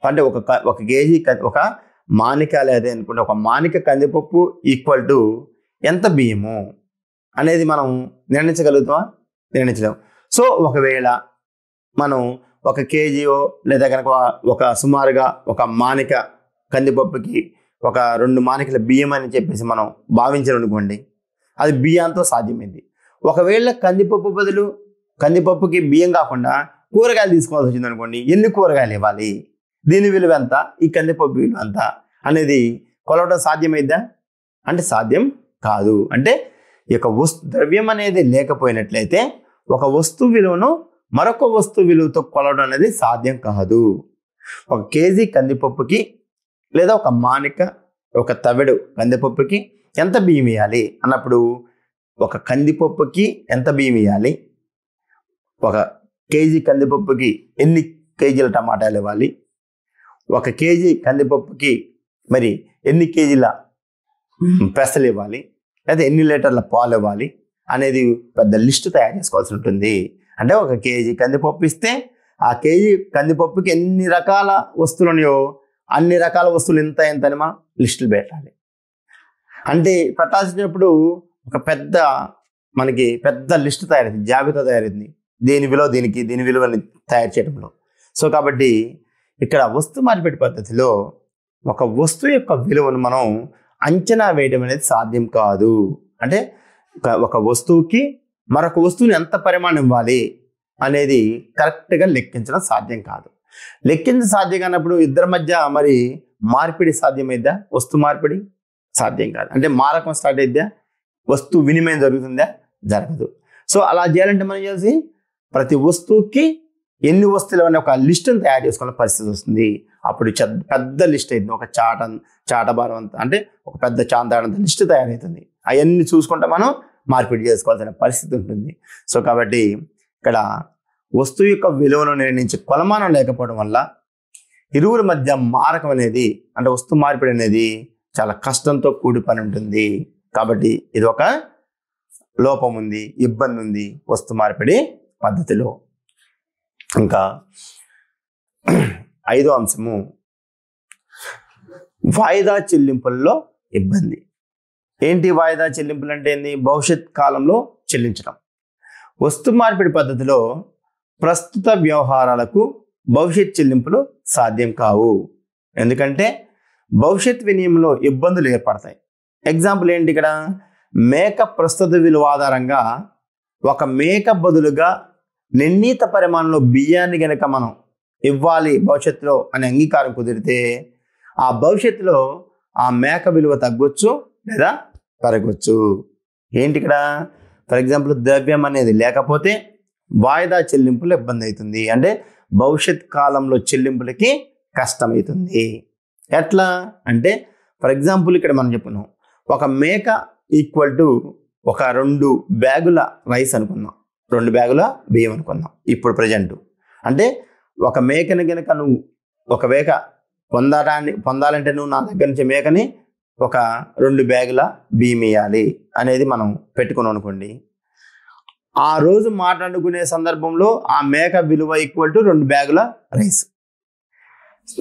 Speaker 1: అంటే ఒక కేజీ ఒక మానిక లేదా అనుకుంటే ఒక మానిక కందిపప్పు ఈక్వల్ టు ఎంత బియ్యము అనేది మనం నిర్ణయించగలుగుతామా? నిర్ణయించలేము. సో ఒకవేళ మనం 1 కేజీయో లేదా కనుక ఒక సుమారుగా ఒక మానిక కందిపప్పుకి 2 మానికల బియ్యం అని చెప్పేసి మనం భావించాలనుకోండి, అది బియ్యంతో సాధ్యమైంది. ఒకవేళ కందిపప్పు బదులు కందిపప్పుకి బియ్యం కాకుండా కూరగాయలు తీసుకోవాల్సి వచ్చింది అనుకోండి, ఎన్ని కూరగాయలు ఇవ్వాలి, దీని విలువ ఎంత, ఈ కందిపప్పు విలువ ఎంత అనేది కొలవడం సాధ్యమైద్దా? అంటే సాధ్యం కాదు. అంటే ఈ యొక్క ద్రవ్యం అనేది లేకపోయినట్లయితే ఒక వస్తువు విలువను మరొక వస్తువు విలువతో కొలవడం అనేది సాధ్యం కాదు. 1 కేజీ కందిపప్పుకి లేదా ఒక మానిక ఒక తవెడు కందిపప్పుకి ఎంత బియ్యం వేయాలి అన్నప్పుడు ఒక కందిపప్పుకి ఎంత బియ్యం వేయాలి, 1 కేజీ కందిపప్పుకి ఎన్ని కేజీల టమాటాలు ఇవ్వాలి, 1 కేజీ కందిపప్పుకి మరి ఎన్ని కేజీల పెసలు ఇవ్వాలి, లేదా ఎన్ని లీటర్ల పాలు ఇవ్వాలి అనేది పెద్ద లిస్టు తయారు చేసుకోవాల్సి ఉంటుంది. అంటే 1 కేజీ కందిపప్పు ఇస్తే ఆ కేజీ కందిపప్పుకి ఎన్ని రకాల వస్తువులు ఉన్నాయో అన్ని రకాల వస్తువులు ఎంత అని మనం లిస్టులు పెట్టాలి. అంటే పెట్టాల్సినప్పుడు మనకి పెద్ద లిస్టు తయారైంది, జాబితా తయారైంది, దీని విలువ దీనికి, దీని విలువని తయారు చేయడంలో. సో కాబట్టి ఇక్కడ వస్తు మార్పిడి పద్ధతిలో ఒక వస్తువు యొక్క విలువను మనం అంచనా వేయడం అనేది సాధ్యం కాదు. అంటే ఒక వస్తువుకి మరొక వస్తువుని ఎంత పరిమాణం ఇవ్వాలి అనేది కరెక్ట్గా లెక్కించడం సాధ్యం కాదు. సాధ్యం కానప్పుడు ఇద్దరి మధ్య మరి మార్పిడి సాధ్యమైద్దా? వస్తు మార్పిడి సాధ్యం కాదు. అంటే మారకం స్టార్ట్ అయిద్దా? వస్తు వినిమయం జరుగుతుందా? జరగదు. సో అలా చేయాలంటే మనం చేసి ప్రతి వస్తువుకి ఎన్ని వస్తువులు అనే ఒక లిస్టును తయారు చేసుకునే పరిస్థితి వస్తుంది. అప్పుడు పెద్ద లిస్ట్ అవుతుంది, ఒక చాటబారం అంతా, అంటే ఒక పెద్ద చాంతాడంత లిస్టు తయారవుతుంది. అవన్నీ చూసుకుంటే మనం మార్పిడి చేసుకోవాల్సిన పరిస్థితి ఉంటుంది. సో కాబట్టి ఇక్కడ వస్తువు యొక్క విలువను నిర్ణయించే కొలమానం లేకపోవడం వల్ల ఇరువురి మధ్య మారకం అనేది అంటే వస్తు మార్పిడి అనేది చాలా కష్టంతో కూడి పని ఉంటుంది. కాబట్టి ఇది ఒక లోపం ఉంది, ఇబ్బంది ఉంది వస్తు మార్పిడి పద్ధతిలో. ఇంకా 5వ అంశము వాయిదా చెల్లింపుల్లో ఇబ్బంది. ఏంటి వాయిదా చెల్లింపులు అంటే ఏంది? భవిష్యత్ కాలంలో చెల్లించడం. వస్తు మార్పిడి పద్ధతిలో ప్రస్తుత వ్యవహారాలకు భవిష్యత్ చెల్లింపులు సాధ్యం కావు. ఎందుకంటే భవిష్యత్ వినిమయంలో ఇబ్బందులు ఏర్పడతాయి. ఎగ్జాంపుల్ ఏంటి? ఇక్కడ మేక ప్రస్తుత విలువ ఆధారంగా ఒక మేక బదులుగా నిర్ణీత పరిమాణంలో బియ్యాన్ని గనక మనం ఇవ్వాలి భవిష్యత్తులో అనే అంగీకారం కుదిరితే ఆ భవిష్యత్తులో ఆ మేక విలువ తగ్గొచ్చు లేదా పెరగవచ్చు. ఏంటి ఇక్కడ? ఫర్ ఎగ్జాంపుల్ ద్రవ్యం అనేది లేకపోతే వాయిదా చెల్లింపులు ఇబ్బంది అవుతుంది, అంటే భవిష్యత్ కాలంలో చెల్లింపులకి కష్టమవుతుంది. ఎట్లా అంటే ఫర్ ఎగ్జాంపుల్ ఇక్కడ మనం చెప్పుకున్నాం, ఒక మేక ఈక్వల్ టు ఒక 2 బ్యాగుల రైస్ అనుకుందాం, 2 బ్యాగుల బియ్యం అనుకుందాం ఇప్పుడు ప్రజెంట్. అంటే ఒక మేకని కనుక నువ్వు ఒక మేక పొందాలంటే నువ్వు నా దగ్గర నుంచి మేకని ఒక 2 బ్యాగుల బియ్యం ఇవ్వాలి అనేది మనం పెట్టుకున్నాం అనుకోండి. ఆ రోజు మాట్లాడుకునే సందర్భంలో ఆ మేక విలువ ఈక్వల్ టు 2 బ్యాగుల రైస్.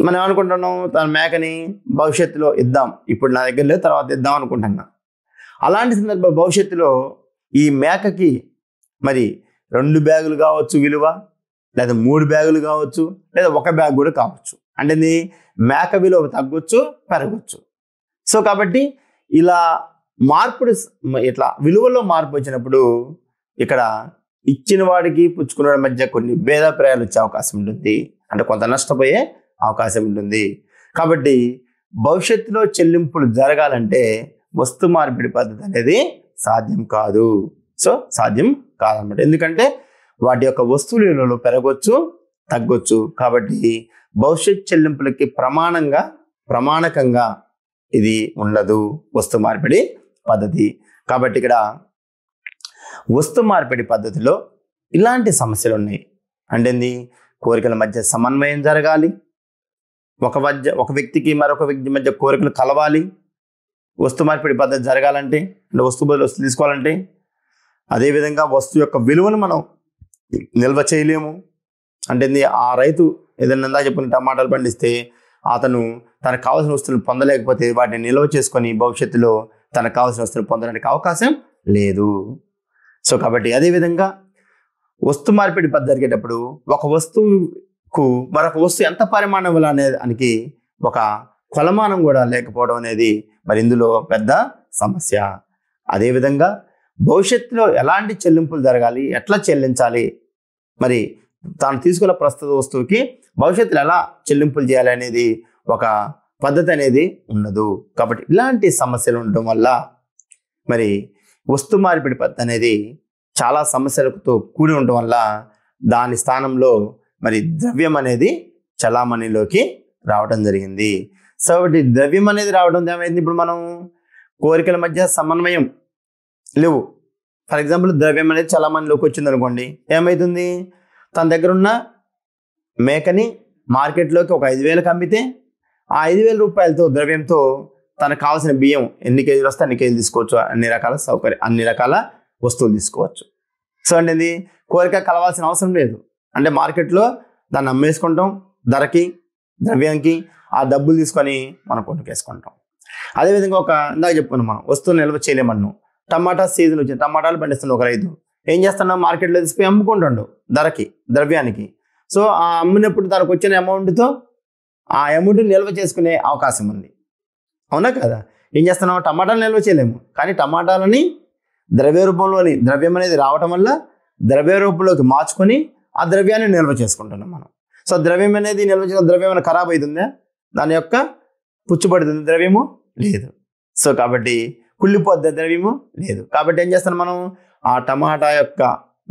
Speaker 1: మనం అనుకుంటున్నాం తన మేకని భవిష్యత్తులో ఇద్దాం, ఇప్పుడు నా దగ్గర లేదు తర్వాత ఇద్దాం అనుకుంటున్నా. అలాంటి సందర్భం భవిష్యత్తులో ఈ మేకకి మరి 2 బ్యాగులు కావచ్చు విలువ, లేదా 3 బ్యాగులు కావచ్చు, లేదా 1 బ్యాగ్ కూడా కావచ్చు. అంటే మేక విలువ తగ్గొచ్చు పెరగచ్చు. సో కాబట్టి ఇలా మార్పుడు ఇట్లా విలువలో మార్పు వచ్చినప్పుడు ఇక్కడ ఇచ్చిన వాడికి పుచ్చుకున్న వాడి మధ్య కొన్ని భేదాభిప్రాయాలు వచ్చే అవకాశం ఉంటుంది, అంటే కొంత నష్టపోయే అవకాశం ఉంటుంది. కాబట్టి భవిష్యత్తులో చెల్లింపులు జరగాలంటే వస్తు మార్పిడి పద్ధతి అనేది సాధ్యం కాదు. సో సాధ్యం కాదన్నమాట. ఎందుకంటే వాటి యొక్క వస్తువుల విలువలు పెరగవచ్చు తగ్గొచ్చు. కాబట్టి భవిష్యత్ చెల్లింపులకి ప్రమాణకంగా ఇది ఉండదు వస్తు మార్పిడి పద్ధతి. కాబట్టి ఇక్కడ వస్తు మార్పిడి పద్ధతిలో ఇలాంటి సమస్యలు ఉన్నాయి. అంటే కోరికల మధ్య సమన్వయం జరగాలి, ఒక వ్యక్తికి మరొక వ్యక్తి మధ్య కోరికలు కలవాలి. వస్తు మార్పిడి పద్ధతి జరగాలంటే, అంటే వస్తువు బదులు వస్తువు తీసుకోవాలంటే, అదేవిధంగా వస్తువు యొక్క విలువను మనం నిల్వ చేయలేము. అంటే ఆ రైతు ఏదైనా చెప్పుకుని టమాటాలు పండిస్తే అతను తనకు కావాల్సిన వస్తువులు పొందలేకపోతే వాటిని నిల్వ చేసుకొని భవిష్యత్తులో తనకు కావాల్సిన వస్తువులు పొందడానికి అవకాశం లేదు. సో కాబట్టి అదేవిధంగా వస్తు మార్పిడి పద్ధతి జరిగేటప్పుడు ఒక వస్తువుకు మరొక వస్తువు ఎంత పరిమాణం అనేదానికి ఒక కొలమానం కూడా లేకపోవడం అనేది మరి ఇందులో పెద్ద సమస్య. అదేవిధంగా భవిష్యత్తులో ఎలాంటి చెల్లింపులు జరగాలి, ఎట్లా చెల్లించాలి, మరి తాను తీసుకున్న ప్రస్తుత వస్తువుకి భవిష్యత్తులో ఎలా చెల్లింపులు చేయాలి అనేది ఒక పద్ధతి అనేది ఉండదు. కాబట్టి ఇలాంటి సమస్యలు ఉండటం వల్ల మరి వస్తు మార్పిడి పద్ధతి అనేది చాలా సమస్యలతో కూడి ఉండటం వల్ల దాని స్థానంలో మరి ద్రవ్యం అనేది చలామణిలోకి రావడం జరిగింది. సో ద్రవ్యం అనేది రావడం ఏమైంది, ఇప్పుడు మనం కోరికల మధ్య సమన్వయం లేవు. ఫర్ ఎగ్జాంపుల్ ద్రవ్యం అనేది చలామణిలోకి వచ్చింది అనుకోండి, ఏమవుతుంది? తన దగ్గర ఉన్న మేకని మార్కెట్లోకి ఒక 5,000కి అమ్మితే ఆ 5,000 రూపాయలతో ద్రవ్యంతో తనకు కావాల్సిన బియ్యం ఎన్ని కేజీలు వస్తే అన్ని కేజీలు తీసుకోవచ్చు, అన్ని రకాల వస్తువులు తీసుకోవచ్చు. సో అంటే కోరిక కలవాల్సిన అవసరం లేదు. అంటే మార్కెట్లో దాన్ని అమ్మేసుకుంటాం ధరకి, ద్రవ్యానికి, ఆ డబ్బులు తీసుకొని మనం కొనుక్కేసుకుంటాం. అదేవిధంగా ఇందాక చెప్పుకున్నాం, మనం వస్తువులు నిల్వ చేయలేమన్నాం. టమాటా సీజన్ వచ్చింది, టమాటాలు పండిస్తున్నాం, ఒక రైతు ఏం చేస్తున్నాం, మార్కెట్లో తీసుకుపోయి అమ్ముకుంటాడు ధరకి, ద్రవ్యానికి. సో ఆ అమ్మినప్పుడు తనకు వచ్చిన అమౌంట్తో ఆ అమౌంట్ నిల్వ చేసుకునే అవకాశం ఉంది, అవునా కదా? ఏం చేస్తున్నాం, టమాటాలు నిల్వ చేయలేము, కానీ టమాటాలని ద్రవ్యం అనేది రావటం వల్ల ద్రవ్య రూపంలోకి మార్చుకొని ఆ ద్రవ్యాన్ని నిల్వ చేసుకుంటున్నాం మనం. సో ద్రవ్యం అనేది నిల్వ చేసిన ద్రవ్యం ఏమైనా ఖరాబ్ అవుతుందా? దాని యొక్క పుచ్చుపడుతుంది ద్రవ్యము లేదు. సో కాబట్టి కుళ్ళిపోద్ది ద్రవ్యము లేదు. కాబట్టి ఏం చేస్తాం మనం, ఆ టమాటా యొక్క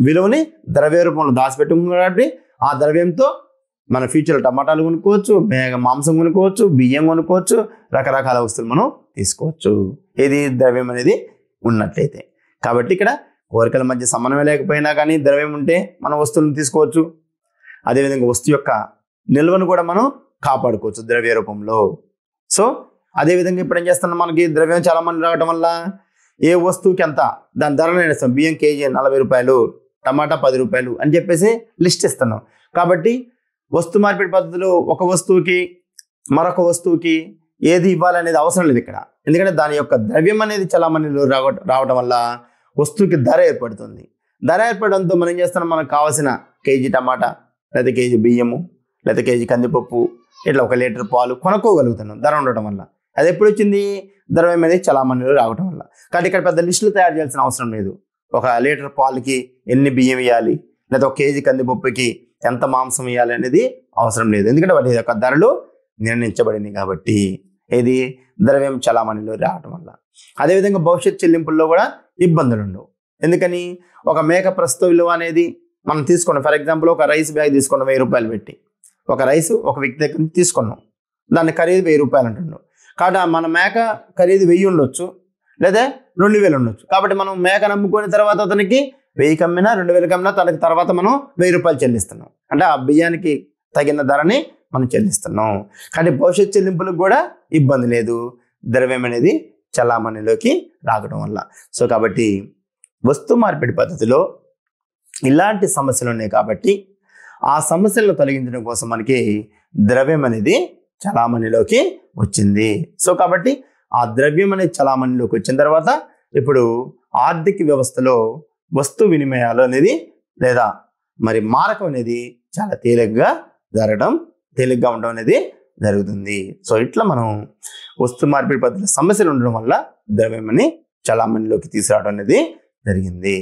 Speaker 1: విలువని ద్రవ్య రూపంలో దాచిపెట్టుకున్నాం. కాబట్టి ఆ ద్రవ్యంతో మన ఫ్యూచర్లో టమాటాలు కొనుక్కోవచ్చు, మాంసం కొనుక్కోవచ్చు, బియ్యం కొనుక్కోవచ్చు, రకరకాల వస్తువులు మనం తీసుకోవచ్చు, ఏది ద్రవ్యం అనేది ఉన్నట్లయితే. కాబట్టి ఇక్కడ కోరికల మధ్య సమన్వయం లేకపోయినా కానీ ద్రవ్యం ఉంటే మనం వస్తువులను తీసుకోవచ్చు. అదేవిధంగా వస్తువు యొక్క నిల్వను కూడా మనం కాపాడుకోవచ్చు ద్రవ్య రూపంలో. సో అదేవిధంగా ఇప్పుడు ఏం చేస్తున్నాం, మనకి ద్రవ్యం చాలా మంది రావడం వల్ల ఏ వస్తువుకి ఎంత దాని ధర నేస్తాం. బియ్యం కేజీ 40 రూపాయలు, టమాటా 10 రూపాయలు అని చెప్పేసి లిస్ట్ ఇస్తున్నాం. కాబట్టి వస్తు మార్పిడి పద్ధతిలో ఒక వస్తువుకి మరొక వస్తువుకి ఏది ఇవ్వాలనేది అవసరం లేదు ఇక్కడ. ఎందుకంటే దాని యొక్క ద్రవ్యం అనేది చలామణిలో రావడం వల్ల వస్తువుకి ధర ఏర్పడుతుంది. ధర ఏర్పడడంతో మనం ఏం చేస్తున్నాం, మనకు కావాల్సిన కేజీ టమాటా, లేదా కేజీ బియ్యము, లేదా కేజీ కందిపప్పు, ఇట్లా 1 లీటర్ పాలు కొనుక్కోగలుగుతున్నాం ధర ఉండటం వల్ల. అది ఎప్పుడు వచ్చింది, ద్రవ్యం అనేది చలామణిలో రావడం వల్ల. కాబట్టి ఇక్కడ పెద్ద లిస్టులు తయారు చేయాల్సిన అవసరం లేదు. 1 లీటర్ పాలకి ఎన్ని బియ్యం వేయాలి, లేదా 1 కేజీ కందిపప్పుకి ఎంత మాంసం వేయాలి అనేది అవసరం లేదు. ఎందుకంటే వాటి యొక్క ధరలు నిర్ణయించబడింది కాబట్టి ఇది ద్రవ్యం చలామణిలో రావడం వల్ల. అదేవిధంగా భవిష్యత్ చెల్లింపుల్లో కూడా ఇబ్బందులు ఉండవు. ఎందుకని ఒక మేక ప్రస్తుత విలువ అనేది మనం తీసుకున్నాం. ఫర్ ఎగ్జాంపుల్ ఒక రైస్ బ్యాగ్ తీసుకున్నాం 1000 రూపాయలు పెట్టి, ఒక రైస్ ఒక వ్యక్తి దగ్గర నుంచి తీసుకున్నాం, దాని ఖరీదు 1000 రూపాయలు అంటున్నాం. కాబట్టి మన మేక ఖరీదు 1000 ఉండొచ్చు, లేదా 2000 ఉండొచ్చు. కాబట్టి మనం మేక నమ్ముకునే తర్వాత అతనికి 1000 కమ్మినా 2000 కమ్మినా తనకి తర్వాత మనం 1000 రూపాయలు చెల్లిస్తున్నాం. అంటే ఆ బియ్యానికి తగిన ధరని మనం చెల్లిస్తున్నాం. కానీ భవిష్యత్ చెల్లింపులకు కూడా ఇబ్బంది లేదు, ద్రవ్యం అనేది చలామణిలోకి రావడం వల్ల. సో కాబట్టి వస్తు మార్పిడి పద్ధతిలో ఇలాంటి సమస్యలు ఉన్నాయి కాబట్టి ఆ సమస్యలను తొలగించడం కోసం మనకి ద్రవ్యం అనేది చలామణిలోకి వచ్చింది. సో కాబట్టి ఆ ద్రవ్యం అనేది చలామణిలోకి వచ్చిన తర్వాత ఇప్పుడు ఆర్థిక వ్యవస్థలో వస్తు వినిమయాలు అనేది లేదా మరి మారకం అనేది చాలా తేలిగ్గా ఉండడం అనేది జరుగుతుంది. సో ఇట్లా మనం వస్తు మార్పిడి పద్ధతిలో సమస్యలు ఉండడం వల్ల ద్రవ్యం అని చలామణిలోకి తీసుకురావడం అనేది జరిగింది.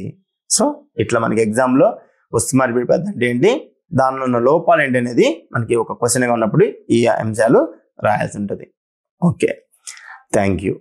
Speaker 1: సో ఇట్లా మనకి ఎగ్జామ్లో వస్తు మార్పిడి పద్ధతి అంటే ఏంటి, దానిలో ఉన్న లోపాలు ఏంటి అనేది మనకి ఒక క్వశ్చన్గా ఉన్నప్పుడు ఈ అంశాలు రాయాల్సి ఉంటుంది. Okay, thank you.